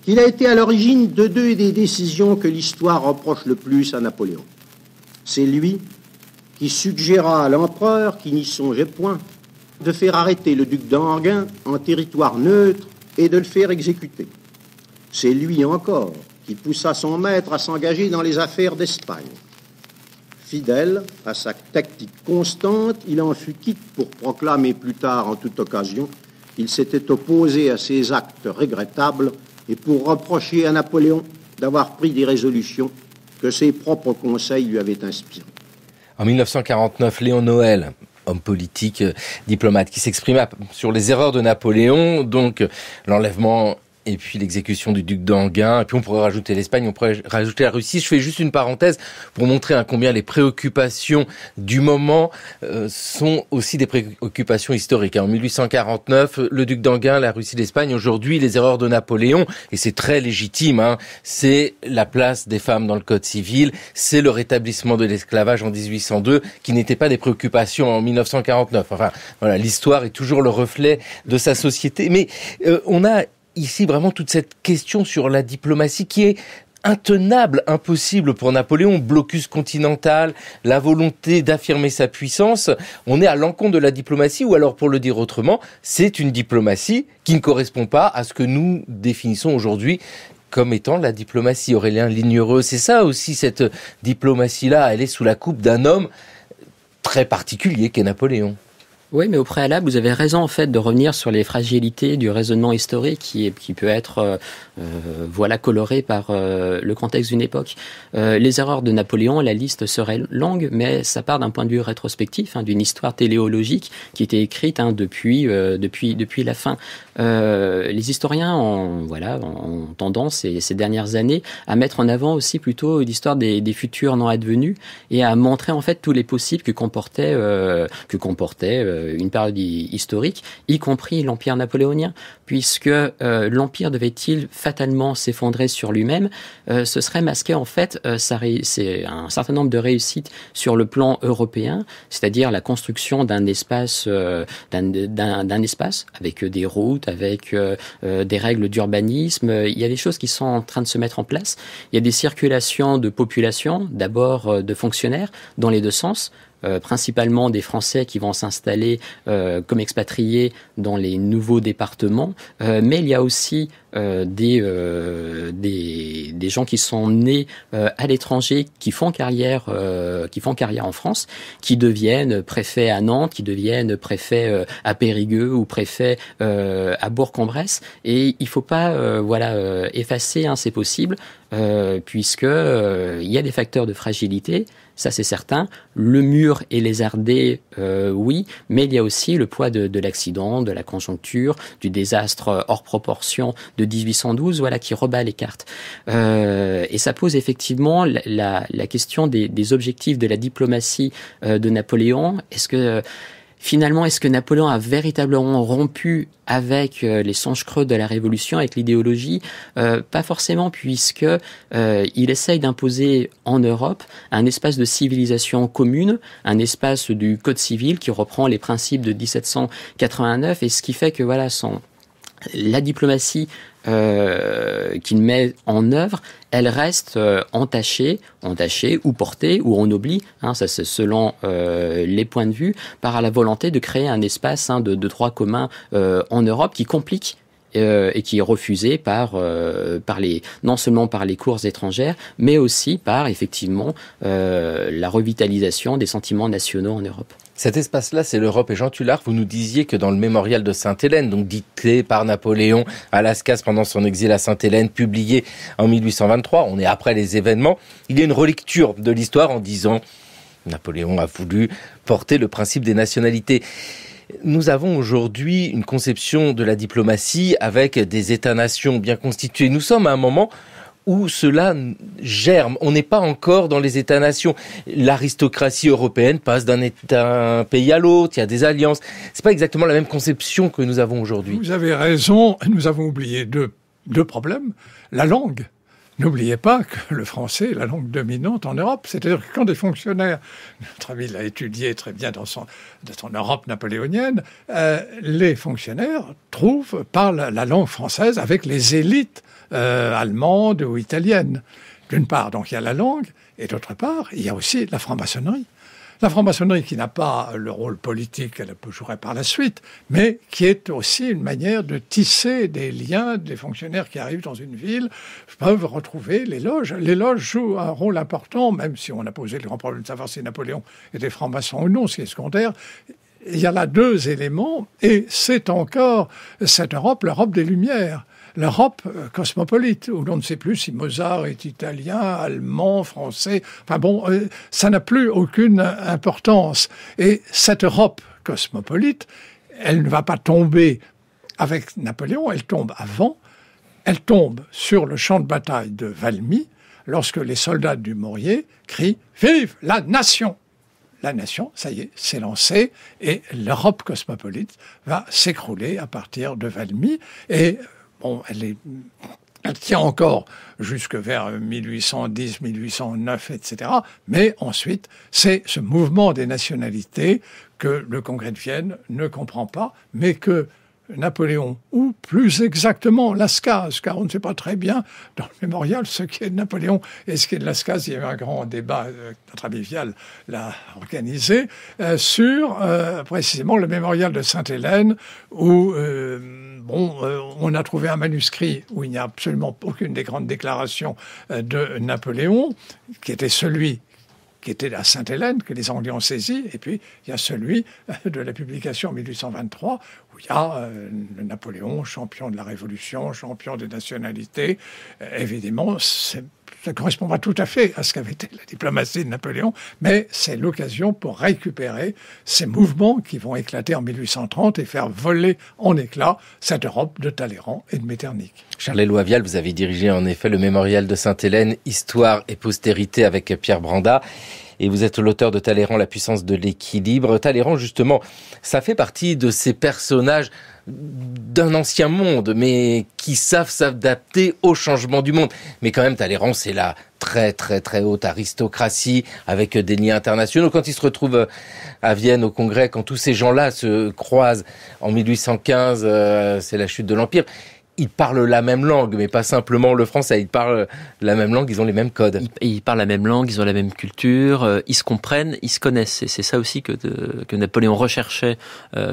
qu'il a été à l'origine de deux des décisions que l'histoire reproche le plus à Napoléon. C'est lui qui suggéra à l'empereur, qui n'y songeait point, de faire arrêter le duc d'Enghien en territoire neutre et de le faire exécuter. C'est lui encore qui poussa son maître à s'engager dans les affaires d'Espagne. Fidèle à sa tactique constante, il en fut quitte pour proclamer plus tard en toute occasion qu'il s'était opposé à ces actes regrettables et pour reprocher à Napoléon d'avoir pris des résolutions que ses propres conseils lui avaient inspirées. En 1949, Léon Noël, homme politique, diplomate, qui s'exprima sur les erreurs de Napoléon, donc l'enlèvement et puis l'exécution du duc d'Enghien, et puis on pourrait rajouter l'Espagne, on pourrait rajouter la Russie. Je fais juste une parenthèse pour montrer combien les préoccupations du moment sont aussi des préoccupations historiques. En 1849, le duc d'Enghien, la Russie, l'Espagne. Aujourd'hui, les erreurs de Napoléon, et c'est très légitime, c'est la place des femmes dans le Code civil, c'est le rétablissement de l'esclavage en 1802, qui n'étaient pas des préoccupations en 1949. Enfin, voilà, l'histoire est toujours le reflet de sa société. Mais on a ici vraiment toute cette question sur la diplomatie qui est intenable, impossible pour Napoléon, blocus continental, la volonté d'affirmer sa puissance. On est à l'encontre de la diplomatie, ou alors pour le dire autrement, c'est une diplomatie qui ne correspond pas à ce que nous définissons aujourd'hui comme étant la diplomatie. Aurélien Lignereux, c'est ça aussi, cette diplomatie-là, elle est sous la coupe d'un homme très particulier qu'est Napoléon. Oui, mais au préalable, vous avez raison en fait de revenir sur les fragilités du raisonnement historique qui peut être coloré par le contexte d'une époque. Les erreurs de Napoléon, la liste serait longue, mais ça part d'un point de vue rétrospectif, d'une histoire téléologique qui était écrite depuis la fin. Les historiens ont tendance ces dernières années à mettre en avant aussi plutôt l'histoire des futurs non advenus et à montrer en fait tous les possibles que comportait une période historique, y compris l'Empire napoléonien, puisque l'Empire devait-il fatalement s'effondrer sur lui-même, ce serait masqué en fait c'est un certain nombre de réussites sur le plan européen, c'est-à-dire la construction d'un espace avec des routes, avec des règles d'urbanisme. Il y a des choses qui sont en train de se mettre en place. Il y a des circulations de population, d'abord de fonctionnaires dans les deux sens. Principalement des Français qui vont s'installer comme expatriés dans les nouveaux départements, mais il y a aussi des gens qui sont nés à l'étranger, qui font carrière en France, qui deviennent préfets à Nantes, qui deviennent préfets à Périgueux ou préfets à Bourg-en-Bresse, et il faut pas effacer, c'est possible, puisque il y a des facteurs de fragilité. Ça, c'est certain. Le mur est lézardé, oui, mais il y a aussi le poids de l'accident, de la conjoncture, du désastre hors proportion de 1812, qui rebat les cartes. Et ça pose effectivement la question des objectifs de la diplomatie de Napoléon. Est-ce que Napoléon a véritablement rompu avec les songes creux de la Révolution, avec l'idéologie? Pas forcément, puisque il essaye d'imposer en Europe un espace de civilisation commune, un espace du Code civil qui reprend les principes de 1789, et ce qui fait que la diplomatie qu'il met en œuvre, elle reste entachée ou portée ou ennoblie, ça c'est selon les points de vue, par la volonté de créer un espace de droit commun en Europe qui complique et qui est refusé non seulement par les cours étrangères, mais aussi par effectivement la revitalisation des sentiments nationaux en Europe. Cet espace-là, c'est l'Europe. Et Jean Tullard, vous nous disiez que dans le mémorial de Sainte-Hélène, donc dicté par Napoléon à Lascaz pendant son exil à Sainte-Hélène, publié en 1823, on est après les événements, il y a une relecture de l'histoire en disant Napoléon a voulu porter le principe des nationalités. Nous avons aujourd'hui une conception de la diplomatie avec des États-nations bien constitués. Nous sommes à un moment où cela germe. On n'est pas encore dans les États-nations. L'aristocratie européenne passe d'un pays à l'autre, il y a des alliances. C'est pas exactement la même conception que nous avons aujourd'hui. Vous avez raison, nous avons oublié deux problèmes. La langue. N'oubliez pas que le français est la langue dominante en Europe. C'est-à-dire que quand des fonctionnaires, notre ami l'a étudié très bien dans son Europe napoléonienne, les fonctionnaires parlent la langue française avec les élites allemandes ou italiennes. D'une part, donc il y a la langue, et d'autre part, il y a aussi la franc-maçonnerie. La franc-maçonnerie qui n'a pas le rôle politique qu'elle peut jouer par la suite, mais qui est aussi une manière de tisser des liens. Des fonctionnaires qui arrivent dans une ville peuvent retrouver les loges. Les loges jouent un rôle important, même si on a posé le grand problème de savoir si Napoléon était franc-maçon ou non, ce qui est secondaire. Il y a là deux éléments, et c'est encore cette Europe, l'Europe des Lumières. L'Europe cosmopolite, où l'on ne sait plus si Mozart est italien, allemand, français. Enfin bon, ça n'a plus aucune importance. Et cette Europe cosmopolite, elle ne va pas tomber avec Napoléon, elle tombe avant. Elle tombe sur le champ de bataille de Valmy, lorsque les soldats du Maurier crient « Vive la nation !» La nation, ça y est, s'est lancée, et l'Europe cosmopolite va s'écrouler à partir de Valmy. Et bon, elle tient encore jusque vers 1810, 1809, etc. Mais ensuite, c'est ce mouvement des nationalités que le Congrès de Vienne ne comprend pas, mais que Napoléon, ou plus exactement Lascaz, car on ne sait pas très bien dans le mémorial ce qui est de Napoléon et ce qui est de Lascaz. Il y a eu un grand débat, notre ami Vial l'a organisé, sur précisément le mémorial de Sainte-Hélène, où on a trouvé un manuscrit où il n'y a absolument aucune des grandes déclarations de Napoléon, qui était celui qui était à Sainte-Hélène, que les Anglais ont saisi, et puis il y a celui de la publication en 1823, où il y a le Napoléon, champion de la Révolution, champion des nationalités. Évidemment, ça ne correspond pas tout à fait à ce qu'avait été la diplomatie de Napoléon, mais c'est l'occasion pour récupérer ces mouvements qui vont éclater en 1830 et faire voler en éclats cette Europe de Talleyrand et de Metternich. Charles-Éloi Vial, vous avez dirigé en effet le mémorial de Sainte-Hélène, Histoire et postérité avec Pierre Brandat. Et vous êtes l'auteur de Talleyrand, la puissance de l'équilibre. Talleyrand, justement, ça fait partie de ces personnages d'un ancien monde, mais qui savent s'adapter au changement du monde. Mais quand même, Talleyrand, c'est la très très très haute aristocratie, avec des liens internationaux. Quand il se retrouve à Vienne au Congrès, quand tous ces gens-là se croisent en 1815, c'est la chute de l'Empire. Ils parlent la même langue, mais pas simplement le français. Ils parlent la même langue, ils ont les mêmes codes. Ils parlent la même langue, ils ont la même culture, ils se comprennent, ils se connaissent. Et c'est ça aussi que Napoléon recherchait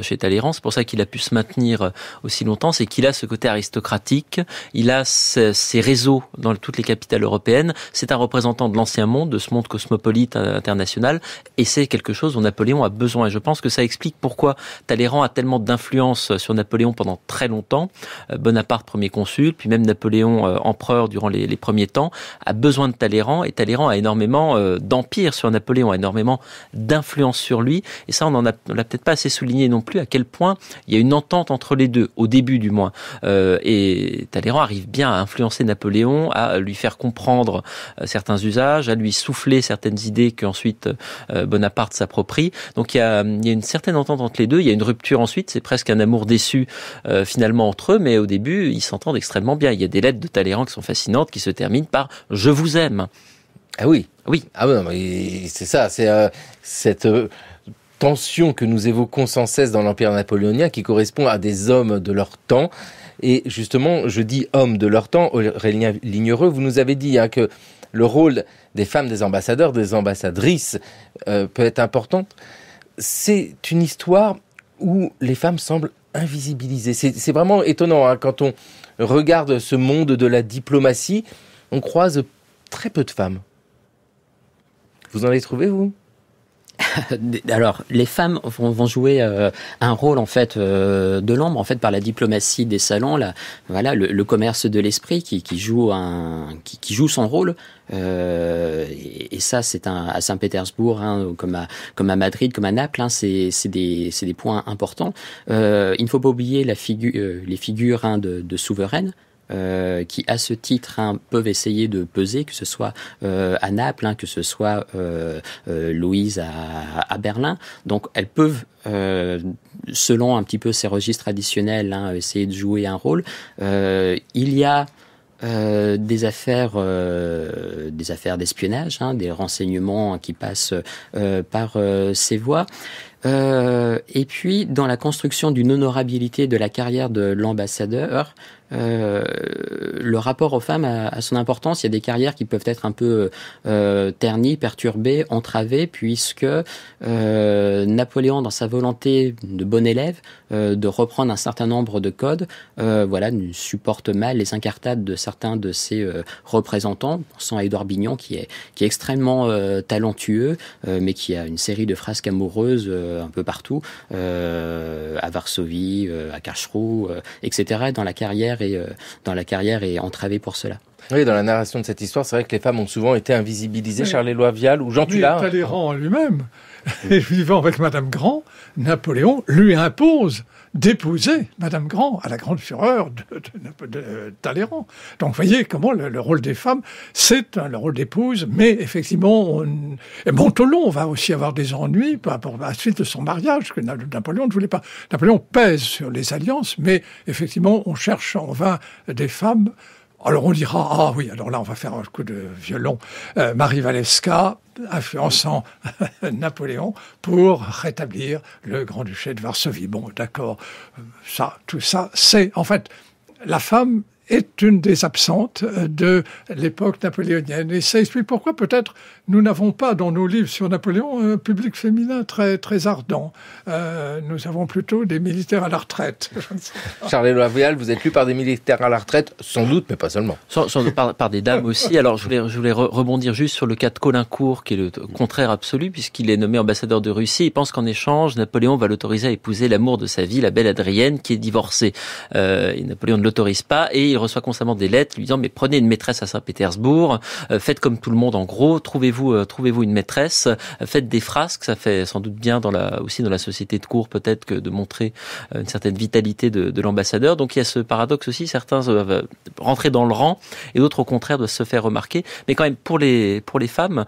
chez Talleyrand. C'est pour ça qu'il a pu se maintenir aussi longtemps. C'est qu'il a ce côté aristocratique, il a ses réseaux dans toutes les capitales européennes. C'est un représentant de l'ancien monde, de ce monde cosmopolite international. Et c'est quelque chose dont Napoléon a besoin. Et je pense que ça explique pourquoi Talleyrand a tellement d'influence sur Napoléon pendant très longtemps. Bonaparte, premier consul, puis même Napoléon, empereur durant les premiers temps, a besoin de Talleyrand, et Talleyrand a énormément d'empire sur Napoléon, a énormément d'influence sur lui, et ça on l'a peut-être pas assez souligné non plus, à quel point il y a une entente entre les deux, au début du moins, et Talleyrand arrive bien à influencer Napoléon, à lui faire comprendre certains usages, à lui souffler certaines idées qu'ensuite Bonaparte s'approprie. Donc il y a une certaine entente entre les deux, il y a une rupture ensuite, c'est presque un amour déçu finalement entre eux, mais au début ils s'entendent extrêmement bien. Il y a des lettres de Talleyrand qui sont fascinantes, qui se terminent par « Je vous aime ». Ah oui. Oui. Ah oui, mais c'est ça, c'est cette tension que nous évoquons sans cesse dans l'Empire napoléonien qui correspond à des hommes de leur temps Et justement, je dis hommes de leur temps, Aurélien Lignereux, vous nous avez dit que le rôle des femmes, des ambassadeurs, des ambassadrices peut être important. C'est une histoire où les femmes semblent invisibilisées. C'est vraiment étonnant quand on regarde ce monde de la diplomatie, on croise très peu de femmes. Vous en avez trouvé, vous ? Alors, les femmes vont jouer un rôle en fait de l'ombre, en fait, par la diplomatie des salons, le commerce de l'esprit qui joue son rôle. Et ça, c'est à Saint-Pétersbourg, comme à Madrid, comme à Naples, c'est des points importants. Il ne faut pas oublier les figures de souveraines. Qui à ce titre peuvent essayer de peser, que ce soit à Naples, que ce soit Louise à Berlin. Donc elles peuvent, selon un petit peu ces registres traditionnels, essayer de jouer un rôle. Il y a des affaires d'espionnage, des renseignements qui passent par ces voies. Et puis, dans la construction d'une honorabilité de la carrière de l'ambassadeur, le rapport aux femmes a son importance. Il y a des carrières qui peuvent être un peu ternies, perturbées, entravées, puisque Napoléon, dans sa volonté de bon élève, de reprendre un certain nombre de codes, ne supporte mal les incartades de certains de ses représentants. Pensons à Édouard Bignon, qui est extrêmement talentueux, mais qui a une série de frasques amoureuses un peu partout, à Varsovie, à Karlsruhe, etc. Dans la carrière est entravée pour cela. Oui, dans la narration de cette histoire, c'est vrai que les femmes ont souvent été invisibilisées. Oui. Charles-Éloi Vial ou Jean Tullard. Talleyrand lui-même, et vivant avec Madame Grand, Napoléon lui impose d'épouser Madame Grand, à la grande fureur de Talleyrand. Donc, vous voyez comment le rôle des femmes, c'est le rôle d'épouse, mais effectivement, Montholon va aussi avoir des ennuis par rapport à la suite de son mariage, que Napoléon ne voulait pas. Napoléon pèse sur les alliances, mais effectivement, on cherche en vain des femmes. Alors on dira, oui, alors là on va faire un coup de violon. Marie Walewska influençant Napoléon pour rétablir le Grand-Duché de Varsovie. Bon, d'accord, tout ça, c'est en fait la femme est une des absentes de l'époque napoléonienne. Et ça explique pourquoi peut-être nous n'avons pas dans nos livres sur Napoléon un public féminin très, très ardent. Nous avons plutôt des militaires à la retraite. Charles-Éloi Vial, vous êtes lu par des militaires à la retraite, sans doute, mais pas seulement. Par des dames aussi. Alors je voulais rebondir juste sur le cas de Caulaincourt, qui est le contraire absolu, puisqu'il est nommé ambassadeur de Russie. Il pense qu'en échange, Napoléon va l'autoriser à épouser l'amour de sa vie, la belle Adrienne, qui est divorcée. Et Napoléon ne l'autorise pas, et il reçoit constamment des lettres lui disant mais prenez une maîtresse à Saint-Pétersbourg, faites comme tout le monde en gros, trouvez-vous une maîtresse, faites des frasques, ça fait sans doute bien aussi dans la société de cour peut-être que de montrer une certaine vitalité de l'ambassadeur. Donc il y a ce paradoxe aussi, certains doivent rentrer dans le rang et d'autres au contraire doivent se faire remarquer. Mais quand même pour les femmes,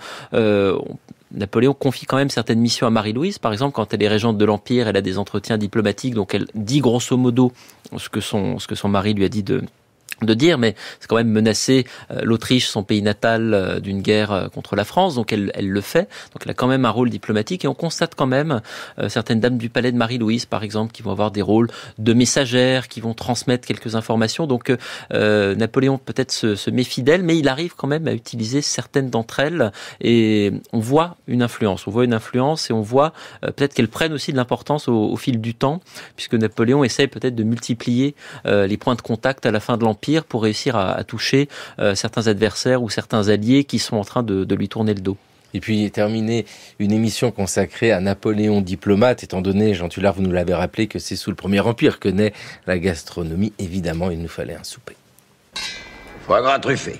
Napoléon confie quand même certaines missions à Marie-Louise. Par exemple, quand elle est régente de l'Empire, elle a des entretiens diplomatiques, donc elle dit grosso modo ce que son mari lui a dit de dire, mais c'est quand même menacer l'Autriche, son pays natal, d'une guerre contre la France, donc elle le fait, donc elle a quand même un rôle diplomatique, et on constate quand même certaines dames du palais de Marie-Louise, par exemple, qui vont avoir des rôles de messagères, qui vont transmettre quelques informations, donc Napoléon peut-être se méfie d'elle, mais il arrive quand même à utiliser certaines d'entre elles, et on voit une influence, et on voit peut-être qu'elles prennent aussi de l'importance au fil du temps, puisque Napoléon essaie peut-être de multiplier les points de contact à la fin de l'Empire, pour réussir à toucher certains adversaires ou certains alliés qui sont en train de lui tourner le dos. Et puis terminer une émission consacrée à Napoléon diplomate, étant donné, Jean Tullard, vous nous l'avez rappelé, que c'est sous le Premier Empire que naît la gastronomie. Évidemment, il nous fallait un souper. Foie gras truffé.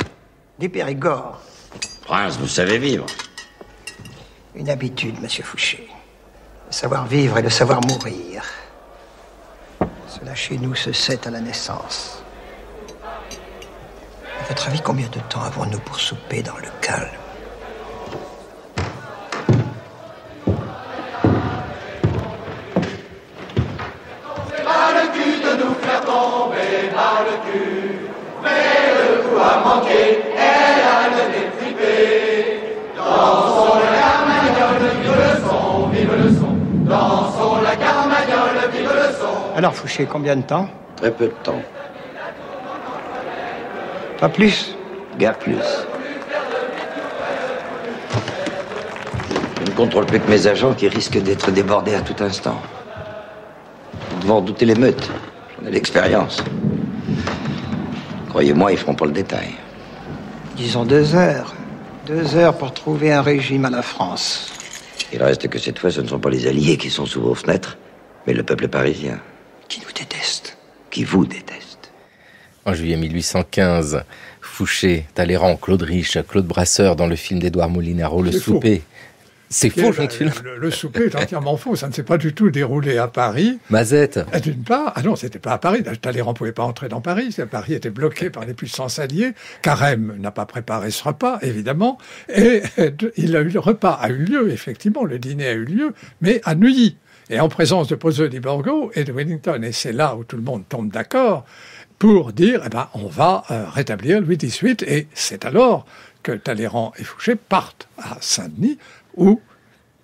Du Périgord. Prince, vous savez vivre. Une habitude, monsieur Fouché. Le savoir vivre et le savoir mourir. Cela chez nous se sait à la naissance. À votre avis, combien de temps avons-nous pour souper dans le calme? Pas le cul de nous faire tomber par le cul, mais le coup a manqué, elle a le nez tripé. Dansons la carmagnole, vive le son, Dansons la carmagnole, vive le son. Alors Fouché, combien de temps? Très peu de temps. Pas plus? Guère plus. Je ne contrôle plus que mes agents qui risquent d'être débordés à tout instant. Nous devons redouter l'émeute. J'en ai l'expérience. Croyez-moi, ils feront pas le détail. Disons 2 heures. 2 heures pour trouver un régime à la France. Il reste que cette fois, ce ne sont pas les Alliés qui sont sous vos fenêtres, mais le peuple parisien. Qui nous déteste. Qui vous déteste. En juillet 1815, Fouché, Talleyrand, Claude Rich, Claude Brasseur dans le film d'Édouard Molinaro, Le Souper. C'est faux, Jean Tuflin. Le souper est entièrement faux. Ça ne s'est pas du tout déroulé à Paris. Mazette. D'une part, non, c'était pas à Paris. Talleyrand ne pouvait pas entrer dans Paris. Paris était bloqué par les puissances alliées. Carême n'a pas préparé ce repas, évidemment. Et le repas a eu lieu, effectivement. Le dîner a eu lieu, mais à Neuilly. Et en présence de Pozzo di Borgo et de Wellington. Et c'est là où tout le monde tombe d'accord pour dire, on va rétablir Louis XVIII. Et c'est alors que Talleyrand et Fouché partent à Saint-Denis, où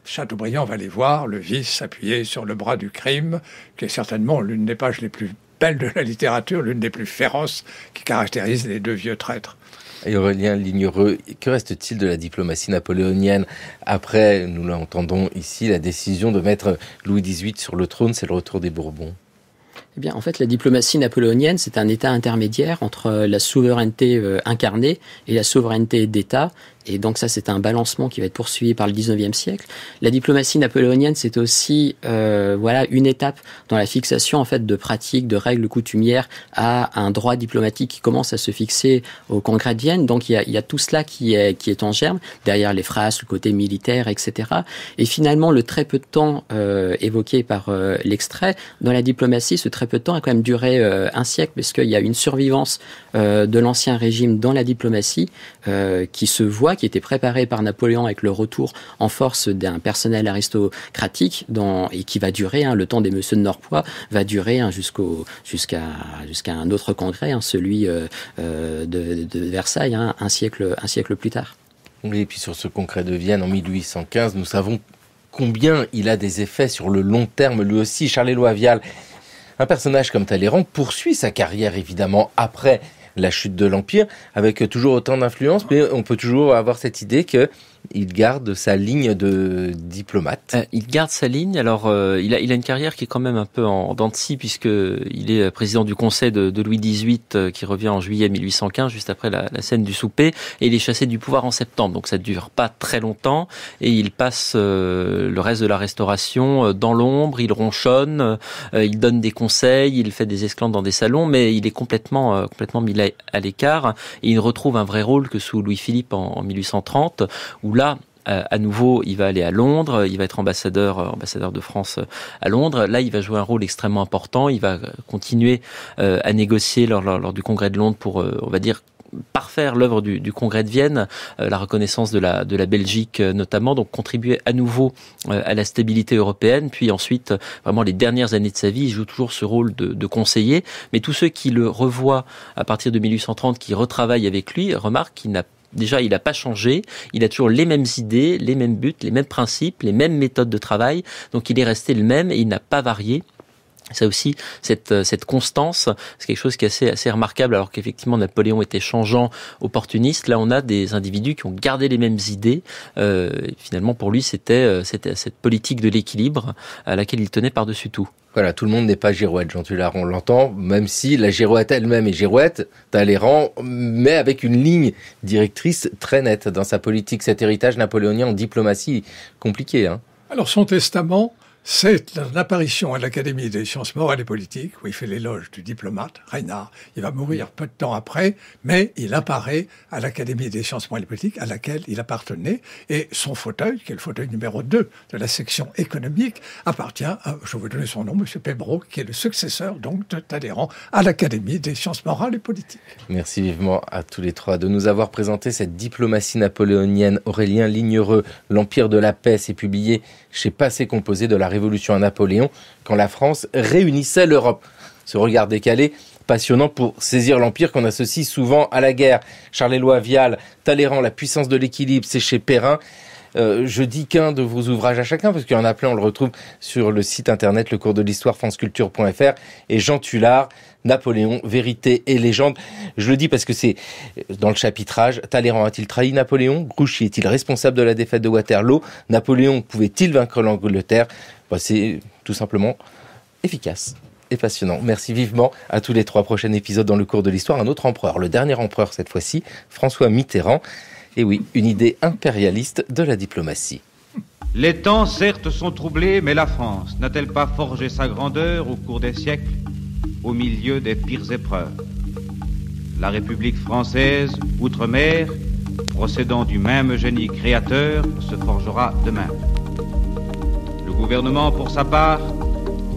Chateaubriand va les voir, le vice s'appuyer sur le bras du crime, qui est certainement l'une des pages les plus belles de la littérature, l'une des plus féroces qui caractérise les 2 vieux traîtres. Et Aurélien Lignereux, que reste-t-il de la diplomatie napoléonienne après, nous l'entendons ici, la décision de mettre Louis XVIII sur le trône, c'est le retour des Bourbons? Eh bien, en fait, la diplomatie napoléonienne, c'est un état intermédiaire entre la souveraineté incarnée et la souveraineté d'État. Et donc ça, c'est un balancement qui va être poursuivi par le 19e siècle. La diplomatie napoléonienne, c'est aussi une étape dans la fixation en fait de pratiques, de règles coutumières à un droit diplomatique qui commence à se fixer au Congrès de Vienne. Donc il y a tout cela qui est en germe, derrière les phrases, le côté militaire, etc. Et finalement, le très peu de temps évoqué par l'extrait, dans la diplomatie, ce très peu de temps a quand même duré un siècle, parce qu'il y a une survivance de l'ancien régime dans la diplomatie qui se voit, qui était préparé par Napoléon avec le retour en force d'un personnel aristocratique et qui va durer, le temps des Messieurs de Norpois va durer jusqu'à un autre congrès, celui de Versailles, un siècle plus tard. Oui, et puis sur ce congrès de Vienne en 1815, nous savons combien il a des effets sur le long terme, lui aussi. Charles-Éloi Vial, un personnage comme Talleyrand poursuit sa carrière évidemment après la chute de l'Empire, avec toujours autant d'influence, mais on peut toujours avoir cette idée qu'il garde sa ligne de diplomate. Il garde sa ligne. Alors, il a une carrière qui est quand même un peu en dents de scie, puisque il est président du Conseil de Louis XVIII, qui revient en juillet 1815, juste après la scène du souper, et il est chassé du pouvoir en septembre. Donc, ça ne dure pas très longtemps, et il passe le reste de la Restauration dans l'ombre. Il ronchonne, il donne des conseils, il fait des esclandres dans des salons, mais il est complètement mis à l'écart. Et il retrouve un vrai rôle que sous Louis-Philippe en 1830, où là, à nouveau, il va aller à Londres, il va être ambassadeur de France à Londres. Là, il va jouer un rôle extrêmement important. Il va continuer à négocier lors du Congrès de Londres pour, on va dire, parfaire l'œuvre du Congrès de Vienne, la reconnaissance de la Belgique notamment, donc contribuer à nouveau à la stabilité européenne. Puis ensuite, vraiment les dernières années de sa vie, il joue toujours ce rôle de conseiller. Mais tous ceux qui le revoient à partir de 1830, qui retravaillent avec lui, remarquent qu'il n'a pas changé, il a toujours les mêmes idées, les mêmes buts, les mêmes principes, les mêmes méthodes de travail, donc il est resté le même et il n'a pas varié. Ça aussi, cette constance, c'est quelque chose qui est assez remarquable, alors qu'effectivement Napoléon était changeant, opportuniste. Là, on a des individus qui ont gardé les mêmes idées. Finalement, pour lui, c'était cette politique de l'équilibre à laquelle il tenait par-dessus tout. Voilà, tout le monde n'est pas girouette, Jean Tullard, on l'entend, même si la girouette elle-même est girouette, Talleyrand, mais avec une ligne directrice très nette dans sa politique, cet héritage napoléonien en diplomatie compliqué. Alors son testament, c'est l'apparition à l'Académie des sciences morales et politiques, où il fait l'éloge du diplomate, Reynard. Il va mourir peu de temps après, mais il apparaît à l'Académie des sciences morales et politiques, à laquelle il appartenait, et son fauteuil, qui est le fauteuil numéro 2 de la section économique, appartient à, je vais vous donner son nom, M. Pébreau, qui est le successeur donc de Talleyrand à l'Académie des sciences morales et politiques. Merci vivement à tous les trois de nous avoir présenté cette diplomatie napoléonienne. Aurélien Lignereux, L'Empire de la paix, c'est publié chez Passé Composé de la Révolution à Napoléon, quand la France réunissait l'Europe. Ce regard décalé, passionnant pour saisir l'Empire qu'on associe souvent à la guerre. Charles-Éloi Vial, Talleyrand, la puissance de l'équilibre, c'est chez Perrin. Je dis qu'un de vos ouvrages à chacun, parce qu'il y en a plein, on le retrouve sur le site internet Le Cours de l'Histoire, franceculture.fr, et Jean Tullard, Napoléon, vérité et légende. Je le dis parce que c'est dans le chapitrage. Talleyrand a-t-il trahi Napoléon? Grouchy est-il responsable de la défaite de Waterloo? Napoléon pouvait-il vaincre l'Angleterre? C'est tout simplement efficace et passionnant. Merci vivement à tous les 3 prochains épisodes dans Le Cours de l'Histoire. Un autre empereur, le dernier empereur cette fois-ci, François Mitterrand. Et oui, une idée impérialiste de la diplomatie. Les temps, certes, sont troublés, mais la France n'a-t-elle pas forgé sa grandeur au cours des siècles, au milieu des pires épreuves? La République française, outre-mer, procédant du même génie créateur, se forgera demain. Le gouvernement, pour sa part,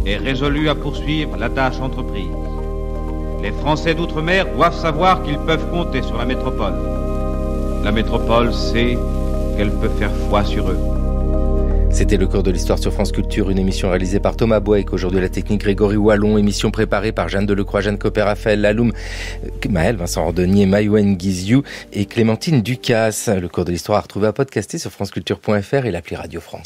est résolu à poursuivre la tâche entreprise. Les Français d'outre-mer doivent savoir qu'ils peuvent compter sur la métropole. La métropole sait qu'elle peut faire foi sur eux. C'était Le Cours de l'Histoire sur France Culture, une émission réalisée par Thomas Boek. Aujourd'hui, la technique Grégory Wallon, émission préparée par Jeanne Delecroix, Jeanne Copé-Raphaël Laloum, Maël, Vincent Ordonnier, Maïwen Guizou et Clémentine Ducasse. Le Cours de l'Histoire à retrouver à podcaster sur franceculture.fr et l'appli Radio France.